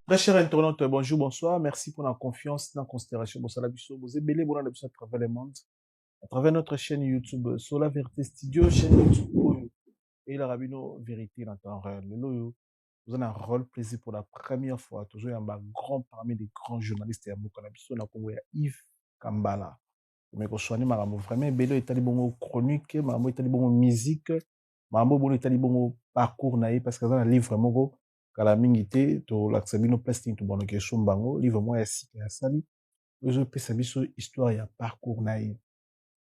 Très chers internautes, bonjour, bonsoir. Merci pour la confiance, la considération. Bonsoir, vous êtes belé, bon, à travers le monde, à travers notre chaîne YouTube, sur la Vérité Studio, chaîne YouTube, et la Rabino Vérité dans temps réel. Vous avez un rôle plaisir pour la première fois. Toujours un grand parmi les grands journalistes et à Moukanabiso, na Congo, Yves Kambala. Mais qu'on soit vraiment belé, est bon chronique, mambo est bon musique, mambo bon est bon parcours naïf parce que dans un livre vraiment kala mingi te to lakisa bino plastique to bono ke sombango livre moi ya sika ya sali ozo pesa biso histoire ya parcours na ye.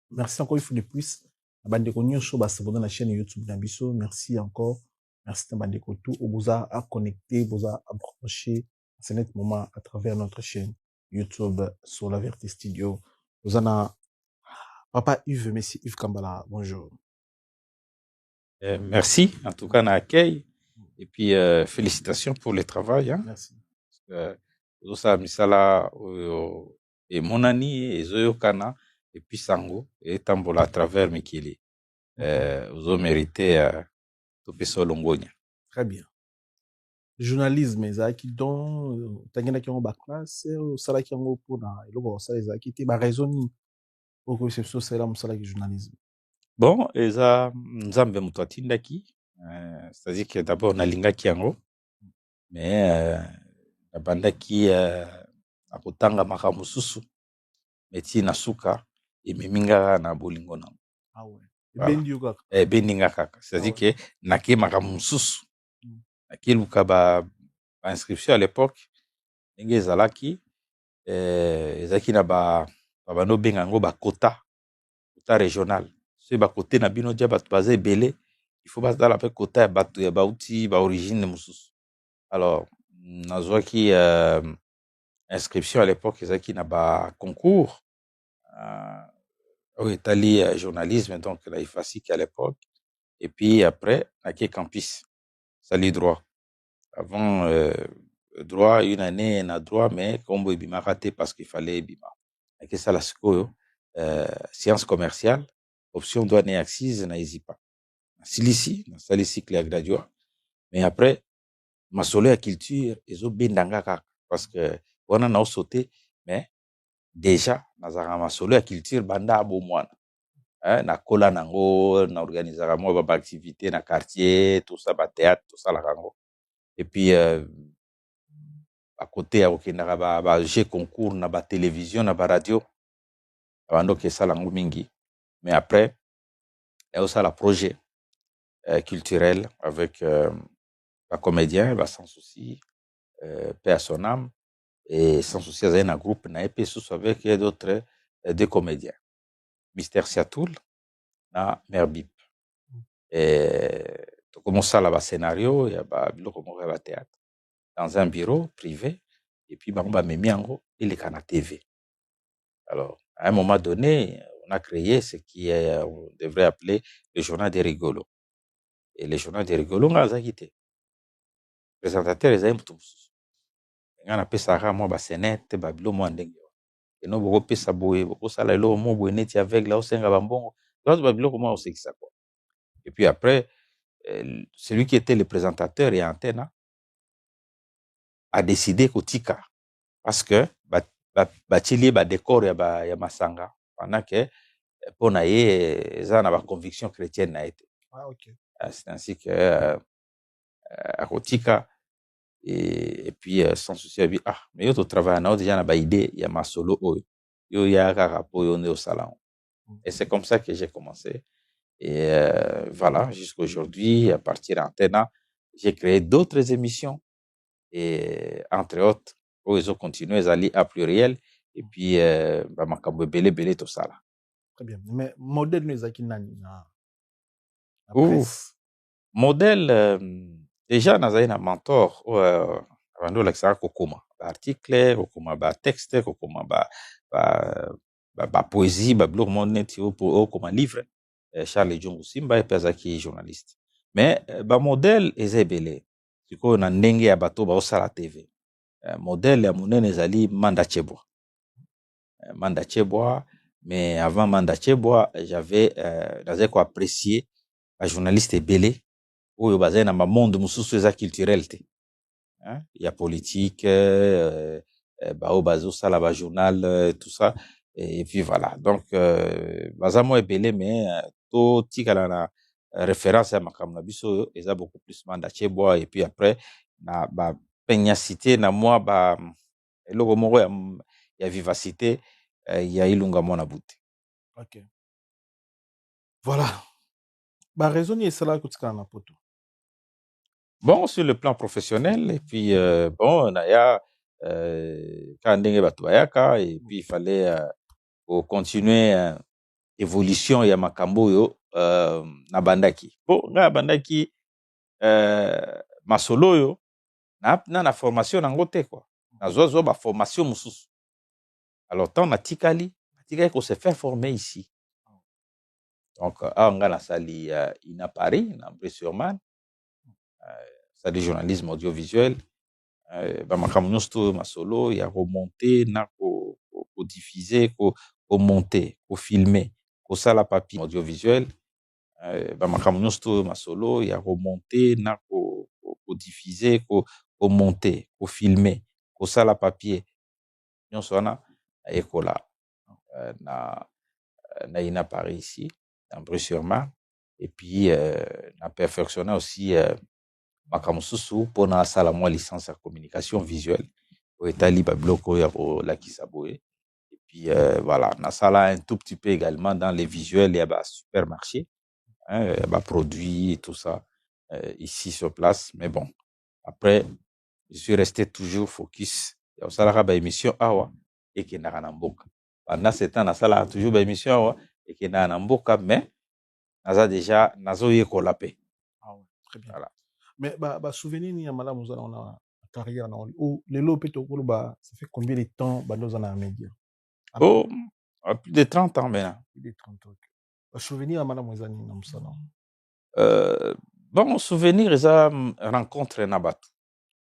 Merci encore une fois de plus na bandeko nyonso basabona na chaîne YouTube na biso. Merci encore, merci na bandeko tout oboza à connecter, boza à brancher à ce net moment à travers notre chaîne YouTube sur la Vérité Studio. Bozana Papa Yves, Messi Yves Kambala, bonjour. Merci, en tout cas, na accueil. Et puis, félicitations pour le travail. Hein. Merci. Osa misala et Monani et Zoyokana et puis Sango et Tambola à travers Mikili. Vous avez mérité Topeso Longonia. Très bien. Journalisme ezalaki don tangenaki yango baklasse osalaki yango mpona eloko basala ezalaki te baraison nini po koyebisa biso osalela mosalaki journalisme? Bon, eza nzambe moto atindaki, c'est-à-dire que d'abord nalingaki yango, mais nabandaki akotanga makambo mosusu meti na suka ememingaka na bolingo nango. Ah ouais. Voilà. Ebendi yo kaka. Ebendi nga kaka, c'est-à-dire que nake makambo mosusu nakeluka ba inscription à l'époque ndenge ezalaki ezalaki na bando benga yango bakota régional. So bakote na bino dia bato baza ebele, il faut bazala mpe kota ya bato ya bauti baorigine mosusu. Alors nazwaki inscription à l'époque ezalaki na baconcours oyo etali journalisme, donc la IFASIC à l'époque. Et puis après nake campus sali droit. Avant droit une année na droit, mais kombo ebimaka te parce qu'il fallait ebima nake sala sikoyo sciences commerciales, option douane et axes na ezipa silisi na sali cycle ya graduat. Mais après masolo ya culture ezobendanga kaka parce que wana na sauté, mais déjà nazaka masolo ya culture banda abomwana na kola nango na organisaka mwa ba activité na quartier tout ça ba théâtre tout ça la kango. Et puis à côté ya kokendaka ba jeu concours na ba télévision na ba radio bando ke sala ngo mingi. Mais après ça la projet culturel avec un comédien sans souci, paix à son âme, et sans souci à un groupe na EP sous avec d'autres deux comédiens, Mister Siatoul na Merbip. Et tout commence à la scénario et à le théâtre dans un bureau privé, et puis on va mettre en et les canaux TV. Alors à un moment donné on a créé ce qui on devrait appeler le journal des rigolos. Et le journal des rigolos on a quitté présentateur les aime tous ngana pesaka moi ba senete ba bilo mo ndenge et no boko pesa boye boko sala lo mo boye neti avec là osenga ba mbongo donc ba bilo comment on sait ça quoi. Et puis après celui qui était le présentateur et antenne a décidé kotika parce que ba tili ba décor ya masanga pendant que pona ye za na ba conviction chrétienne na été. Ah OK. C'est ainsi que a kotika. Et puis sans souci mais yo to travaille na déjà na ba idée ya masolo oyo yo ya kaka po yo au salon. Et c'est comme ça que j'ai commencé et voilà jusqu'aujourd'hui à partir d'Antenne j'ai créé d'autres émissions et entre autres ils ont continué à aller à pluriel et puis ba makambo belé tout ça là. Très bien. Mais modèle nous ezaki nani na Ouf. Modèle déjà nazali na mentor abando lakisaka kokoma baarticle kokoma batexte kokoma bapoésie babiloko mo neti okoma livre Charles Diongo Simba epe azalaki journaliste. Mais bamodele eza ebele sikoyo na ndenge ya bato baosala TV. Modèle ya monene ezali Manda Chebwa. Manda Chebwa, mais avant Manda Chebwa j'avais nazali koapprécier ba journaliste ebele oyo bazali na monde mosusu eza culturel te. hein? Il y a politique, au bazo ça là journal, tout ça. Et puis voilà. Donc, bazamo est belé, mais tout tika na référence à makamna biso, ils a beaucoup plus mandaté bois. Et puis après, na ba pegnacité na moi ba eloko moko ya vivacité, il y a ilunga mona boute. Ok. Voilà. Bah, raisonner ça là, écoute, na poto. Bon, sur le plan professionnel, et puis bon, naya quand ndenge batu bayaka, et puis il fallait continuer évolution ya makambo yo na bandaki. Po nga bandaki masolo yo na formation nango te quoi. Nazwa ba formation mususu. Alors tant natikali ko se faire former ici. Donc nga na sali ina Paris na Bressurman, ça du journalisme audiovisuel. Makambo nyonso to masolo ya remonter na ko diffuser ko monter ko filmer ko sala papier audiovisuel. Makambo nyonso to masolo ya remonter na ko diffuser ko monter ko filmer ko sala papier nyonso wana ekola na ina Paris ici en Bressurman. Et puis na perfectionner aussi makambo susu pona sala moi licence en communication visuelle au etali ba bloko ya ko lakisa boye. Et puis voilà, na sala un tout petit peu également dans les visuels ya ba supermarché, hein, ba produits et tout ça ici sur place. Mais bon, après je suis resté toujours focus ya sala ba émission awa et que na mboka. Pendant ce temps na sala toujours ba émission awa et que na mboka, mais naza déjà nazo yekola pe. Ah ouais, très bien. Voilà. Mais bah souvenir ni amala muza on a carrière na ou les lots peut ba ça fait combien de temps ba nous en a média? Oh, plus de 30 ans maintenant. Plus de 30 ans. Ba souvenir amala muza ni na musala. Bon, souvenir eza rencontre na batu.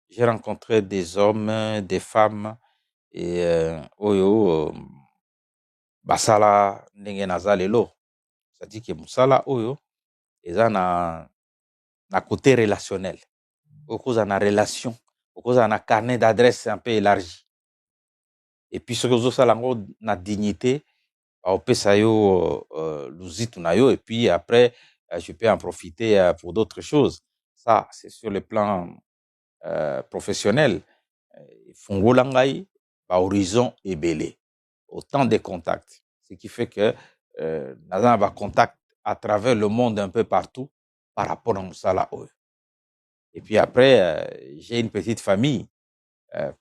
J'ai rencontré des hommes, des femmes et oyo basala ndenge naza lelo. C'est-à-dire que musala oyo eza na côté relationnel. Okoza na relation, okoza na carnet d'adresse un peu élargi. Et puis ce que vous avez na dignité, opesa yo luzitu na yo, et puis après je peux en profiter pour d'autres choses. Ça, c'est sur le plan professionnel. Fongola ngai ba horizon ebele, autant de contacts, ce qui fait que naza ba contact à travers le monde un peu partout par rapport à musala oyo. Et puis après j'ai une petite famille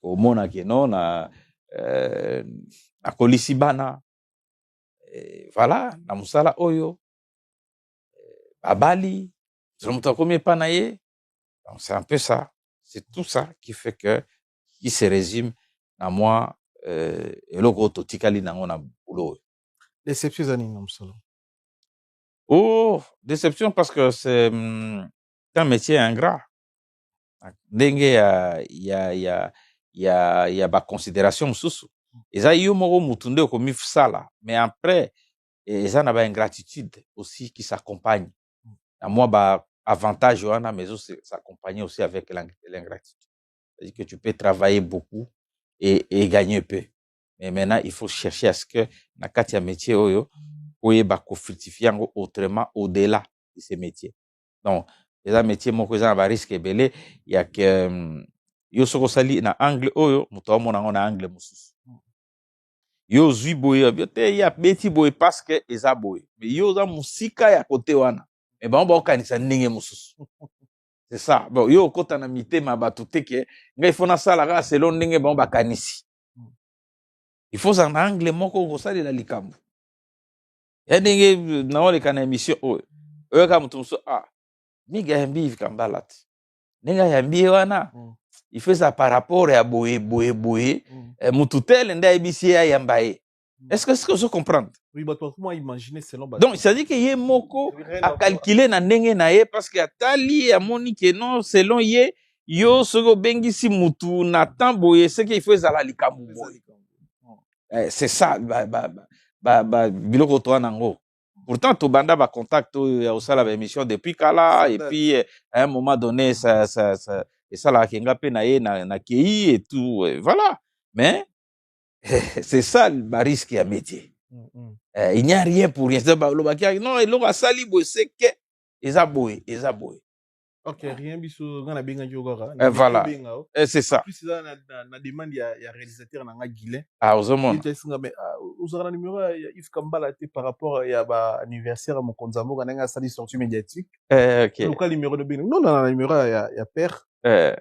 komona keno na kolisi bana, voilà na musala oyo babali moto akomi epa na ye. Donc c'est un peu ça, c'est tout ça qui fait que qui se résume na moi eloko totikali nango na boulot. Déception zani na musala. Oh, déception parce que c'est un métier ingrat. Ndenge ya ba considération mususu eza yo moko mutu nde okomi sala, mais après eza na ba ingratitude aussi qui s'accompagne na moi ba avantage wana, mais aussi s'accompagner aussi avec l'ingratitude. C'est-à-dire que tu peux travailler beaucoup et gagner peu, mais maintenant il faut chercher à ce que na kati ya métier oyo oyeba ko fructifier yango autrement au-delà de ces métiers. Donc les métiers moko eza na ba risque ebele ya que yo soko sali na angle oyo muto amona ngo na angle mususu. Yo zui boye te ya beti boye parce que eza boye, mais yo za musika ya kote wana, mais ba okanisa ndenge mususu. C'est ça. Bon, yo kota na mitema batu te ke ngai fona sala ka selon ndenge ba bakanisi. Il faut en angle moko ko sali la likambo. Ya ndenge na ole kana émission oyo. Oyo ka mutu so miga yambi vikambala te. Ndenge yambi wana. Il fait ça par rapport à boye. Mutu tel nda ebisi ya yambaye. Est-ce que vous comprenez? Oui, bah toi, comment imaginer selon donc ça dit que ye moko a calculé na ndenge na ye parce que atali a moni que non selon ye yo soko bengisi mutu na tamboye ce qu'il faut ezala likambo boye. C'est ça biloko to nango. Pourtant to banda ba contact ya osala ba émission depuis kala et puis à un moment donné ça et ça la kenga pe na ye na kei et tout voilà mais c'est ça le risque à métier. Il n'y a rien pour rien. Non, et l'on a sali boy c'est que eza boy. Ok, rien biso ngana benga jogora. Voilà. C'est ça. En plus ça na demande ya réalisateur na Guilin. Ah ozomona. Il singa mais uzara numéro ya Yves Kambala par rapport ya ba anniversaire à mon konzamo kana sali sortie médiatique. OK. Le numéro de benga. Non na numéro ya père.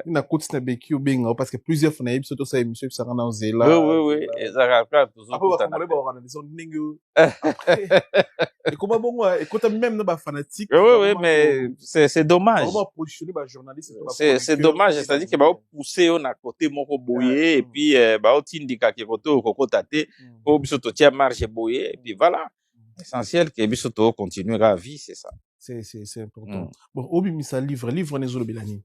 Na côté na beki benga parce que plusieurs fois na yeb surtout ça émission ça kana zela. Oui, ezaka ka toujours. Après on va organiser ningo. Et comment bon et quand même na ba fanatique. Oui, mais c'est dommage. On va positionner ba journaliste. C'est dommage, c'est-à-dire que ba pousser on à côté moko boyer et puis ba otindika ke côté kokota te pour biso to tia marge boyer et puis voilà. Essentiel que biso to continuer à vie, c'est ça. C'est important. Bon, obimisa livre nezolo belani.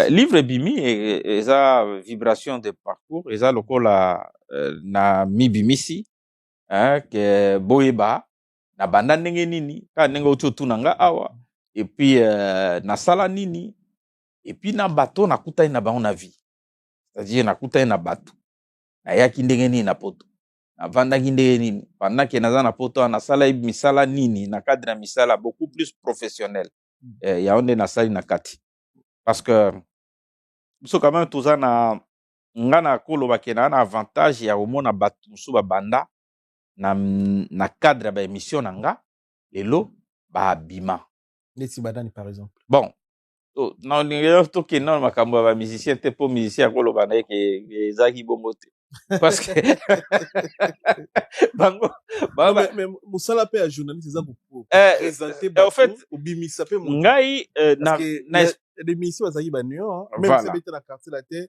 Livre bimi eza vibration de parcours, eza lokola na mibimisi que boyeba na banda ndenge nini ka ndenge otu na nga awa et puis na sala nini et puis na bato na kutai na bango na vie, c'est-à-dire na kutai na bato na yaki ndenge nini na poto na vanda ndenge nini pendant que naza na poto na sala misala nini na cadre na misala beaucoup plus professionnel ya onde na sali na kati parce que so quand même toza na ngana koloba ke na avantage ya omona bato musu ba banda na cadre ba émission nanga lelo ba bima neti badani par exemple. Bon non to ke non makambo ba musicien te po musicien koloba na ke ezaki bongo te parce que bango mais musala pe ya journaliste za pour présenter ba en fait obimisa pe ngai na des missions azaki ba nio même si bete na quartier la terre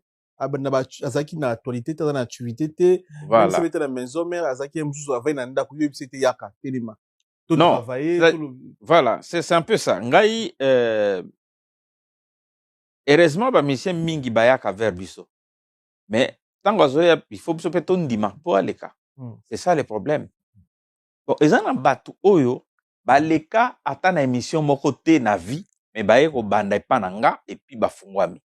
azaki na actualité ta na activité même si bete na maison mère azaki msusu avai na ndako yo bisete yaka telema tout travailler voilà c'est un peu ça ngai heureusement ba mission mingi bayaka vers biso mais tango azoya il faut biso pe tondima po aleka c'est ça le problème. Bon ezana bato oyo baleka ata na émission moko te na vie mais baye ko banda epananga et puis bafungwami.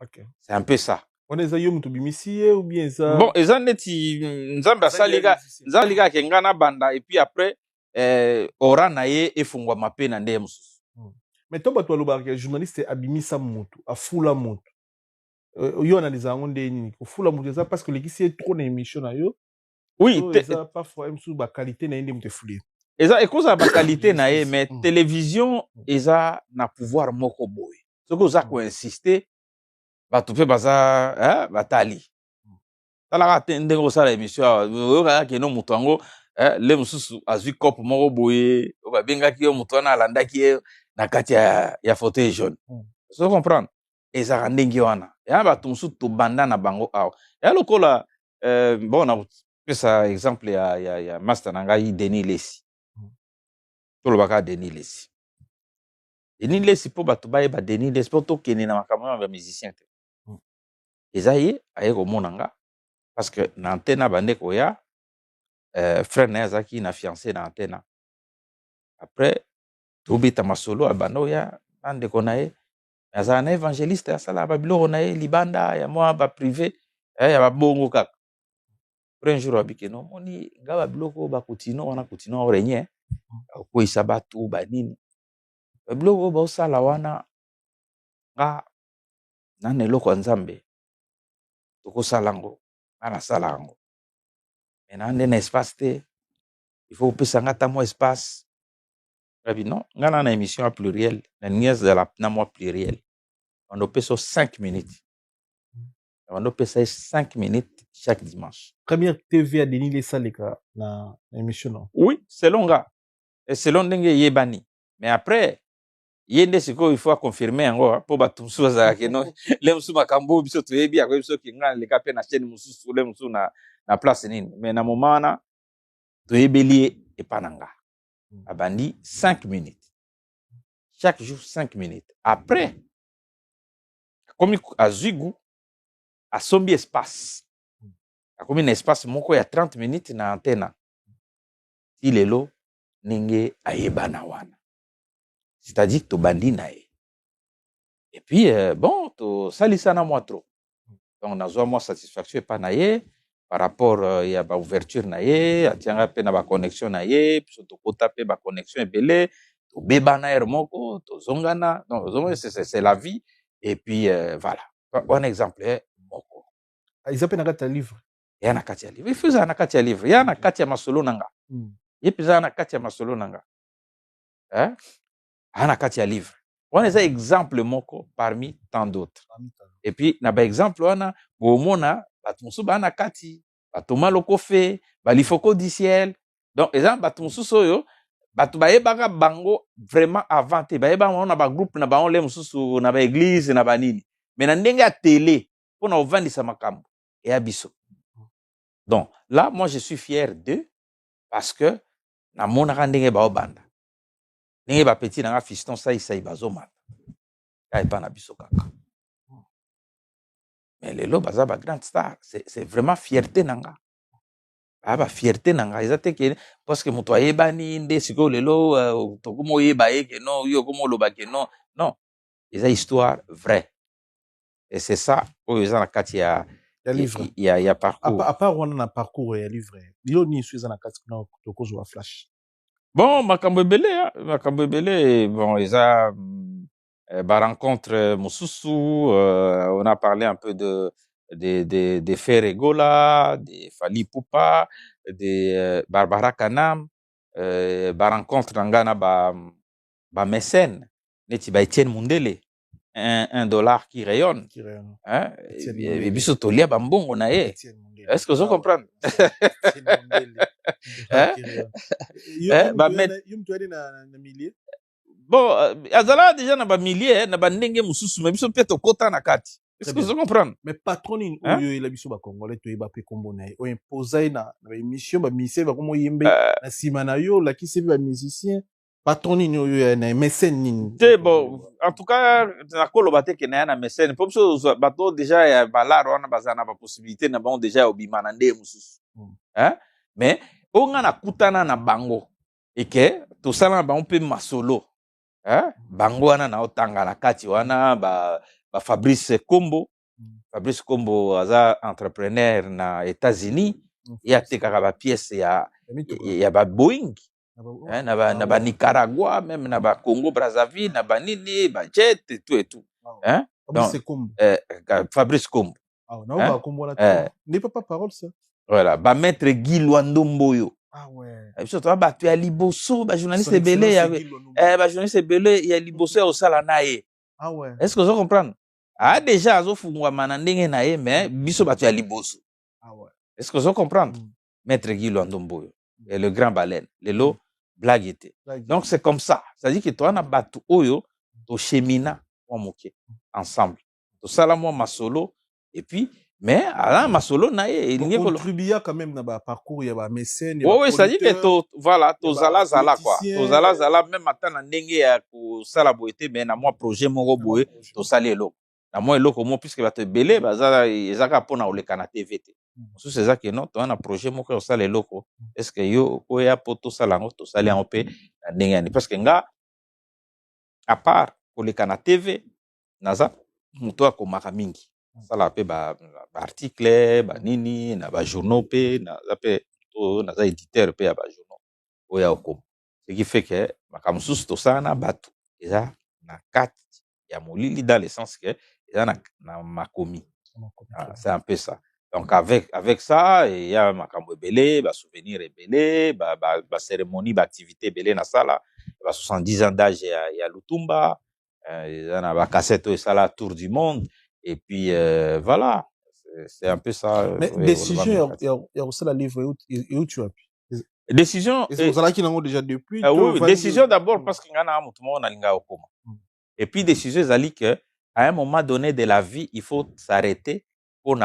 OK, c'est un peu ça. On est yo mutu bimisiye ou bien ça. Bon ezana neti nzamba salika ke ngana banda et puis après ora na ye efungwama pe na ndeye mususu. Mais to bato alobaka journaliste abimisa mutu afula mutu yo analyse ngo ndeni ko fula mutu ça parce que l'équipe est trop na émission na yo. Oui, ça parfois sous ba qualité na ende mutu fuli. Eza ekoza ba qualité na ye mais télévision eza na pouvoir moko boye. Soko za ko insister bato pe baza batali. Tala ka ndenge ko sala émission yo ka ke no mutu ngo le mususu azui cop moko boye ba benga ki yo mutu na alandaki na kati ya fauteuil jaune. So comprendre eza ndenge wana. Ya bato mususu to banda na bango awa. Ya lokola bon na pesa exemple ya master nangai Denis Lesi. Tout le baka Denis Lesi. Denis Lesi po bato baye ba Denis Lesi po to kene na makambo ya musicien te. Ezaye aye ko monanga parce que na antenne bande ko ya frère na azaki na fiancé na antenne. Après tobita masolo abando ya bande ko na ye aza na évangéliste ya sala ba biloko na ye libanda ya moi ba privé ya ba bongo kaka. Un jour abikeno moni ngaba biloko ba continue o renye ko isabatu ba nini ba biloko ba sala wana nga na neloko nzambe toko salango ana salango mena ndena espace te il faut pesa ngata mo espace rabi non ngana na émission à pluriel na nièce de la na moi pluriel on pesa 5 minutes on pesa 5 minutes chaque dimanche. Première TV à Denis Lesaleka na émission non. Oui, selon nga. Et selon ndenge yebani. Mais après yende siko il faut confirmer ngo po bato mususu za ke no le mususu makambo biso to yebi akwe biso ki ngana le kape na chaîne mususu le mususu na place nini. Mais na moment na to yebeli epananga. Abandi 5 minutes. Chaque jour 5 minutes. Après comme azugu a sombi espace. Comme un espace moko ya 30 minutes na antenne. Si lelo ninge ayebana wana. C'est-à-dire que to bandi na ye. Et puis bon to salisa na moi trop. Donc nazwa moi satisfaction pas na ye par rapport ya ba ouverture na ye atianga pe na ba connexion na ye puis to kota pe ba connexion ebele to beba na moko to zongana. Donc c'est la vie. Et puis voilà. Un exemple moko. Ils appellent na livre. Ya na kati ya livre. Il faisait na kati ya livre. Ya na kati ya masolo nanga. Ye peza na kati ya masolo nanga. Hein? Na kati ya livre. On est un exemple moko parmi tant d'autres. Et puis na ba exemple wana bomona batumsu ba na kati batoma lokofe balifoko du ciel. Donc exemple batumsu soyo batu bayebaka bango vraiment avant te bayeba on ba groupe na ba on le mususu na ba église na ba nini. Mais na ndenge ya télé pour na ovandisa makambo et abiso. Donc là moi je suis fier d'eux parce que na monaka ndenge ba obanda. Ndenge ba petit na fiston ça il bazomata. Ya pas na biso kaka. Mais les lots baza ba grande star, c'est vraiment fierté nanga. Ba fierté nanga ezate ke parce que moto ayebani nde siko lelo to komo yeba ke non yo komo loba ke non. Non, eza histoire vraie. Et c'est ça oyo eza na kati ya livre. Ya parcours. À part on a parcours ya livre. Lilo ni sueza na kati na to kozo flash. Bon, makambo ebele bon eza ba rencontre Mosusu, on a parlé un peu de Ferregola, de Fali Poupa, de Barbara Kanam, ba rencontre ngana ba mécène, neti ba Etienne Mundele, $1 qui rayonne. Hein? Et biso tolia ba mbongo na ye. Est-ce que vous comprenez? Bon, azala déjà na ba milliers na ba ndenge mususu mais biso peut-être kota na kati. Est-ce que vous comprenez? Mais patron oyo ela biso ba congolais to yeba pe kombo na ye o imposer na émission ba musicien ba komo yembe na sima na yo la ki se ba musicien patron ni oyo na mécène ni. C'est bon, en tout cas na koloba te ke na mécène pour biso bato déjà ya balaro wana bazana ba possibilité na bon déjà obima na ndé mususu. Hein? Mais onga na kutana na bango et que to sala ba on peut masolo. Hein? Bango wana na otanga na kati wana ba Fabrice Kombo. Fabrice Kombo aza entrepreneur na États-Unis. Ya tekaka ba pièce ya ba Boeing. Hein? Na ba Nicaragua, même na ba Congo Brazzaville, na ba nini, ba jet et tout. Hein? Fabrice Kombo. Fabrice Kombo. Ah, on a Kombo là. N'est pas parole ça. Voilà, ba maître Guy Luandomboyo. Ah ouais. Et puis toi ba tu ya liboso ba journaliste belé ya ba journaliste belé ya liboso au sala nae. Ah ouais. Est-ce que vous comprenez? Ah déjà azo fungwa manandenge nae mais biso ba tu ya liboso. Ah ouais. Est-ce que vous comprenez? Maître Guy Luandomboyo et le grand baleine, le lot blague était. Donc c'est comme ça. Ça dit que toi na batu oyo to chemina wa moké ensemble. To sala moi masolo et puis mais ala masolo na ye il contribua quand même dans ba parcours ya ba mécène. Oui, ça dit que voilà, to zala quoi. To zala même matin na ndenge ya ko sala boete mais na moi projet moko boye to sala elo. Na moi elo comme puisque ba te belé bazala ezaka pona oleka na TV te. Sous c'est ça que non, to na projet moko o sala elo ko. Est-ce que yo ko ya poto sala ngo to sala en pe na ndenge ni parce que nga à part oleka na TV naza muto akomaka mingi. Sala pe ba article ba nini na ba journaux pe na pe to na za éditeur pe ya ba journaux oya okoma ce qui fait que makamususu to sana batu eza na kati ya molili dans le sens que eza na makomi. C'est un peu ça. Donc avec ça il y a makambo belé ba souvenir belé ba cérémonie ba activité belé na sala ba 70 ans d'âge ya Lutumba na ba cassette et sala tour du monde. Et puis voilà, c'est un peu ça. Mais décision, il y a aussi la livre où tu as pu. Décision. Et c'est là qu'il en a déjà depuis. Oui, décision d'abord parce qu'il y en a tout le monde a linga okoma. Et puis décision c'est que à un moment donné de la vie, il faut s'arrêter pour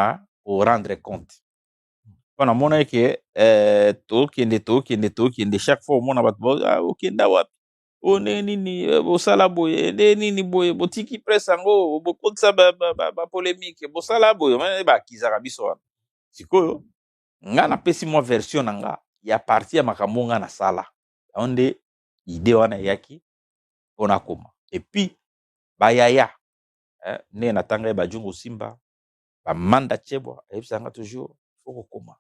rendre compte. On a monnaie que to kende chaque fois on a bat okenda wapi. O nini bosala boye nini boye botiki presse ngo bokonsa ba polémique bosala boye ba kizaka biso wana sikoyo nga na pesi mo version nga ya partie ya makambo nga na sala onde idée wana yaki pona koma et puis ba yaya ne na tanga ba jungo simba ba manda chebwa et ça toujours faut comment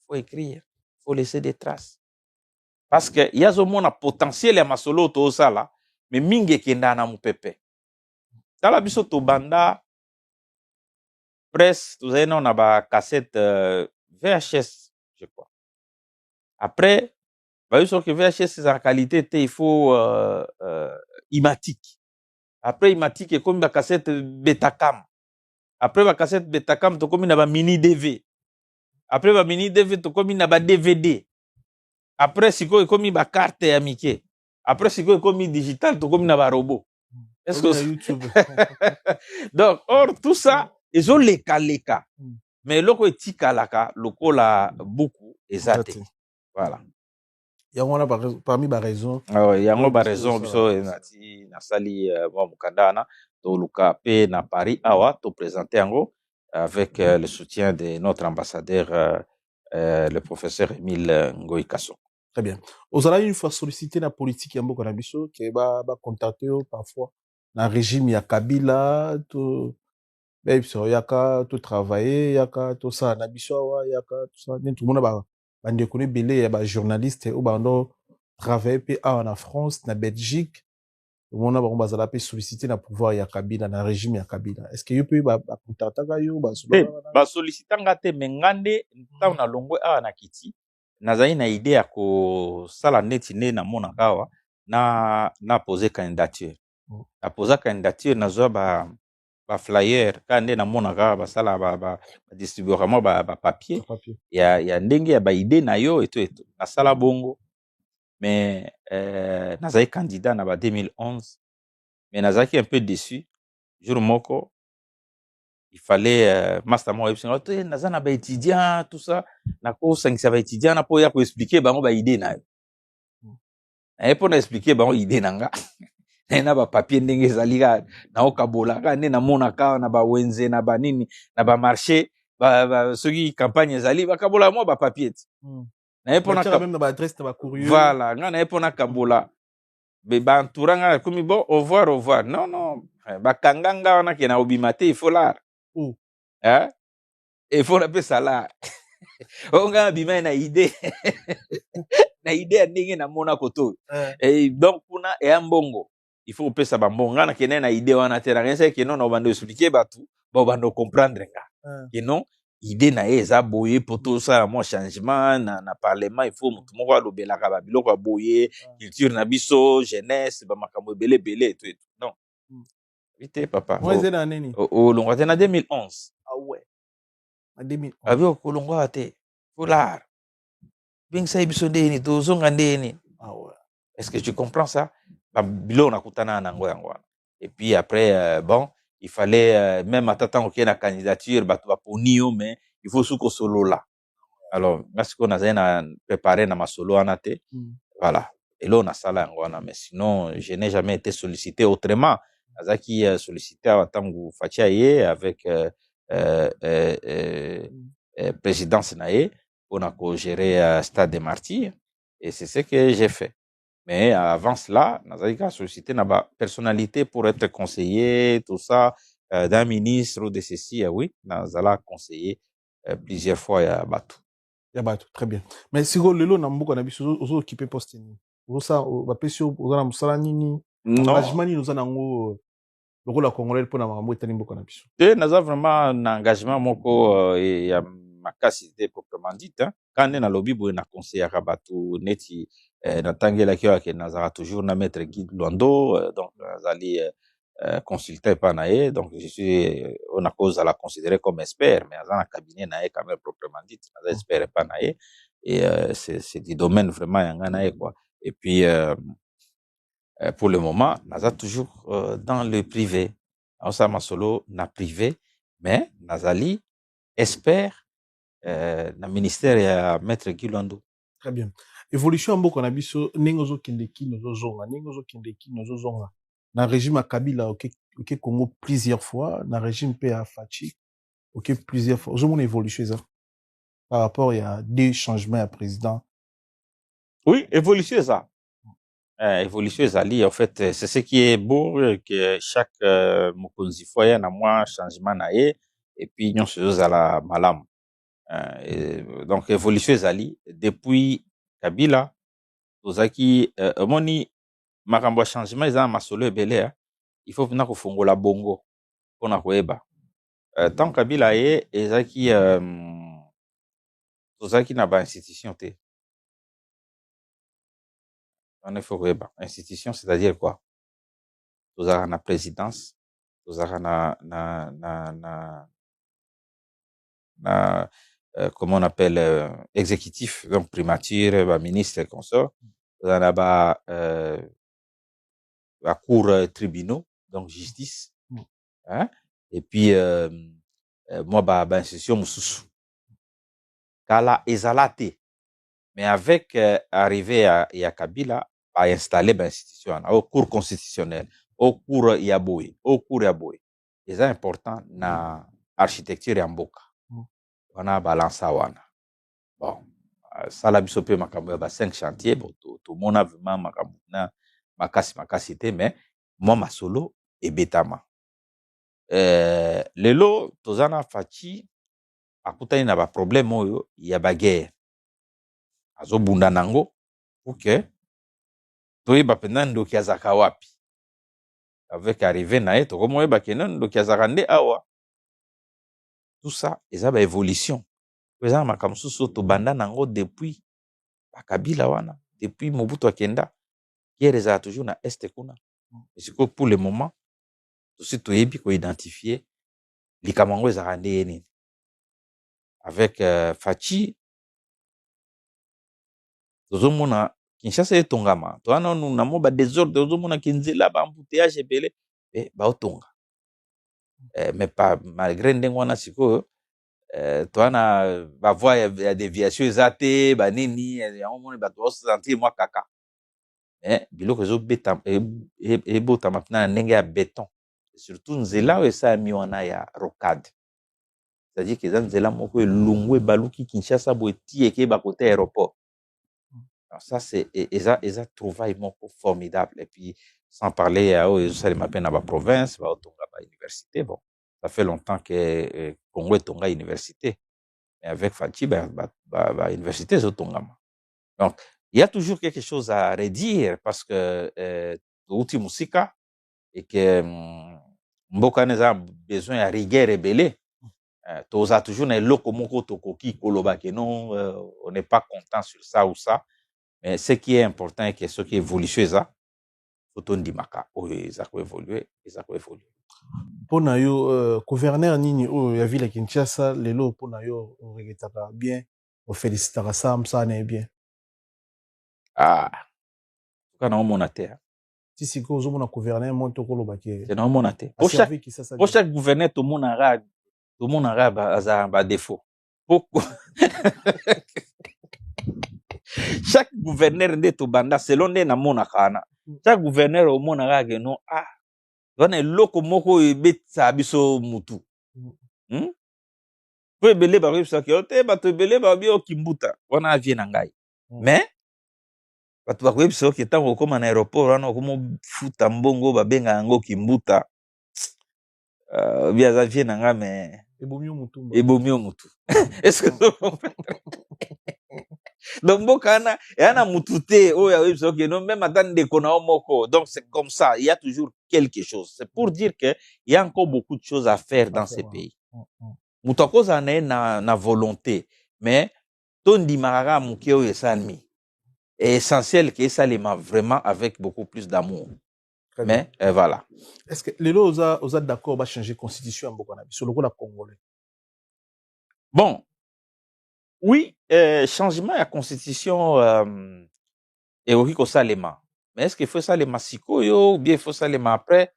faut écrire faut laisser des traces parce que yazo mona potentiel ya masolo to sala mais mingi kenda na mupepe tala biso to banda presse tout ça on a ba cassette VHS je crois après bah que VHS c'est en qualité il faut imatique après imatique et comme la cassette Betacam après la cassette Betacam to comme na mini DV après ba mini DV to comme na ba DVD après siko comme ba carte ya mike après siko comme digital to comme na ba robot est-ce que YouTube donc or tout ça ils ont les leka mais loko etikalaka lokola beaucoup ezate voilà yango wana parmi ba raison yango ba raison biso nati nasali mwa mukandana to luka pe na Paris awa to présenter yango avec le soutien de notre ambassadeur le professeur Émile Ngoyi Kasso. Très bien. Ozala une fois sollicité la politique ya mboka na biso ke ba contacter parfois na régime ya Kabila to biso yaka to travailler yaka to ça na biso wa yaka tout ça tout le monde ba ndeko ne belé ya ba journaliste ou bando travailler pe en France na Belgique on a bazala pe solliciter na pouvoir ya Kabila na régime ya Kabila est-ce que yo pe ba contacter yo ba solliciter ngate mengande ntango na longwe awa na kiti nazali na idée ya ko sala neti ne na mona kawa na poser candidature na poser candidature na zo ba flyer kande na mona kawa ba sala ba distribuer mo ba papier ya ndenge ya ba idée na yo eto na sala bongo mais nazali candidat na ba 2011 mais nazaki un peu déçu jour moko il fallait master mo epsinga te nazana ba étudiant tout ça na ko sangisa ba étudiant na po ya ko expliquer bango ba idée na yo et pour na expliquer bango idée nanga na ba papier ndenge ezali na okabola ka ne na mona ka na ba wenze na ba nini na ba marché ba soki campagne ezali ba kabola mo ba papier na pour na même na ba adresse na ba courrier voilà nga na pour na kabola be ba entouranga comme bon au revoir non ba kanganga wana ke na obimate il faut là il faut appeler ça là on ga bima na idée na idée ya ndenge na mona koto et donc kuna e ambongo il faut appeler ça bambonga na kene na idée wana te na rien c'est que non on va nous expliquer batu ba va nous comprendre nga que non idée na eza boye poto ça mo changement na parlement il faut mutu moko alobelaka ba biloko ya boye culture na biso jeunesse ba makambo belé tout non vite papa o longo te na 2011 ah ouais en 2011 abi okolongo te foulard bing sai biso ndeni to zonga ndeni ah ouais est-ce que tu comprends ça bilo na kutana na ngo yango et puis après bon il fallait même attendre qu'il y ait la candidature ba ponio mais il faut sous solo là alors merci qu'on a préparé na masolo anate voilà et là on a sala yango na mais sinon je n'ai jamais été sollicité autrement azaki sollicité à tangu fatia ye avec présidence nae on a gérer Stade des Martyrs et c'est ce que j'ai fait mais avant cela nazali ka sollicité na ba personnalité pour être conseiller tout ça d'un ministre ou de ceci oui nazala conseiller plusieurs fois ya batu très bien mais si lelo na mboka na biso ozo occuper poste ni ozo ba pesio ozo na musala nini engagement ni ozo nango lokola congolais pour na makambo etani mboka na biso te naza vraiment na engagement moko ya makasi te proprement dit quand na lobby boye na conseiller batu neti natangelaki oyo nazala toujours na maître Guy Luando donc nazali consulté par nae donc je suis on a cause à la considérer comme expert mais dans un cabinet nae quand même proprement dit naza expert par nae et c'est du domaine vraiment yanga nae quoi et puis pour le moment naza toujours dans le privé ça ma solo na privé mais nazali expert na ministère ya maître Guy Luando. Très bien. Évolution mboka na biso ndenge ozokende kino ozozonga ndenge ozokende kino ozozonga na régime ya Kabila ok Congo plusieurs fois na régime pe ya Fachi ok plusieurs fois ozomona évolution ça par rapport il y a deux changements à président oui évolution ça évolution ezali en fait c'est ce qui est beau que chaque mokonzi fois ya na mwa changement na ye et puis nyonso ezala malamu. Donc évolution ezali depuis Kabila tozaki omoni makambo ya changement eza na masolo ebele il faut mpena kofongola bongo mpona koyeba tant Kabila ye ezaki tozalaki na ba-institution te. On faut koyeba institution c'est-à-dire quoi? Tozalaka na présidence, tozalaka na comment on appelle exécutif, donc primature, ba ministre consort, tozala na ba cour tribunaux, donc justice, hein? Et puis moi ba institution mosusu kala ezala te, mais avec arrivé ya Kabila a installé ba institution au cour constitutionnelle, au cour ya boye, au cour ya boye. C'est important na architecture ya mboka. Wana balansa wana. Bon, sala biso pe makambo ya ba 5 chantiers, bon to mona vraiment makambo na makasi te, mais moi masolo ebetama. Lelo tozana faci akutani na ba problème oyo ya ba guerre. Azobunda nango pour toyeba pena ndoki azaka wapi. Avec arrivé na ye tokomoyeba kena ndoki azaka nde awa. Tout ça eza ba évolution. Eza makambo susu tobanda nango depuis Kabila wana, depuis Mobutu akenda. Guerre ezala toujours na este kuna. Et pour le moment aussi toyebi ko identifier likamango ezaka nde nini. Avec Faci tozomona Kinshasa etongama toana na mo ba désordre tozomona kinzela ba embouteillage ebele ba otonga mais pas malgré ndenge wana sikoyo toana ba voie ya déviation ezate ba nini yango moni ba to sentir moi kaka biloko ezobeta ebotama mpena na ndenge ya béton surtout nzela oyo esalami wana ya rocade, c'est-à-dire que eza nzela moko elongo ebaluki Kinshasa boye ti ekeba côté aéroport. Alors ça c'est eza trouvaille moko formidable. Et puis sans parler à ezosalema mpe na ba province baotonga ba université. Bon, ça fait longtemps que Congo etonga université, mais avec Faci ba université ezotongama. Donc il y a toujours quelque chose à redire parce que touti musika et que mboka neza besoin ya rigueur ebele. Toza toujours na eloko moko tokoki koloba que non on n'est pas content sur ça ou ça, mais ce qui est important est que ce qui évolue chez ça otondimaka oyo eza ko évoluer pona yo gouverneur nini oyo ya ville ya Kinshasa lelo pona yo oregetaka bien ofélicitaka ça msana bien kana omona te ti siko ozomona gouverneur monto koloba ke te na omona te pour chaque gouverneur tomonaka aza ba défaut. Pourquoi? Chaque gouverneur nde tobanda selon nde namonaka wana. Chaque gouverneur omonaka ke non wana eloko moko ebetisa biso mutu. Po ebele bakoyebisaka te bato ebele babi okimbuta wana avie na ngai. Mais bato bakoyebisa oke ntango okoma na aéroport wana okomofuta mbongo babenga yango kimbuta biaza vie na nga mais ebomi mutu. Est-ce que donc bokana yana mutu te oya oyebisa oke non même ata ndeko na omoko. Donc c'est comme ça, il y a toujours quelque chose. C'est pour dire que il y a encore beaucoup de choses à faire dans ces pays. Mutu akoza na volonté, mais tondi marara muke oyo esalmi est essentiel que ça les m'a vraiment avec beaucoup plus d'amour. Mais voilà. Est-ce que les lois osa d'accord va changer constitution en Bokana sur le congolais? Bon, oui, changement à constitution et au Rico Salema. Mais est-ce qu'il faut ça les massikoyo ou bien il faut ça les après?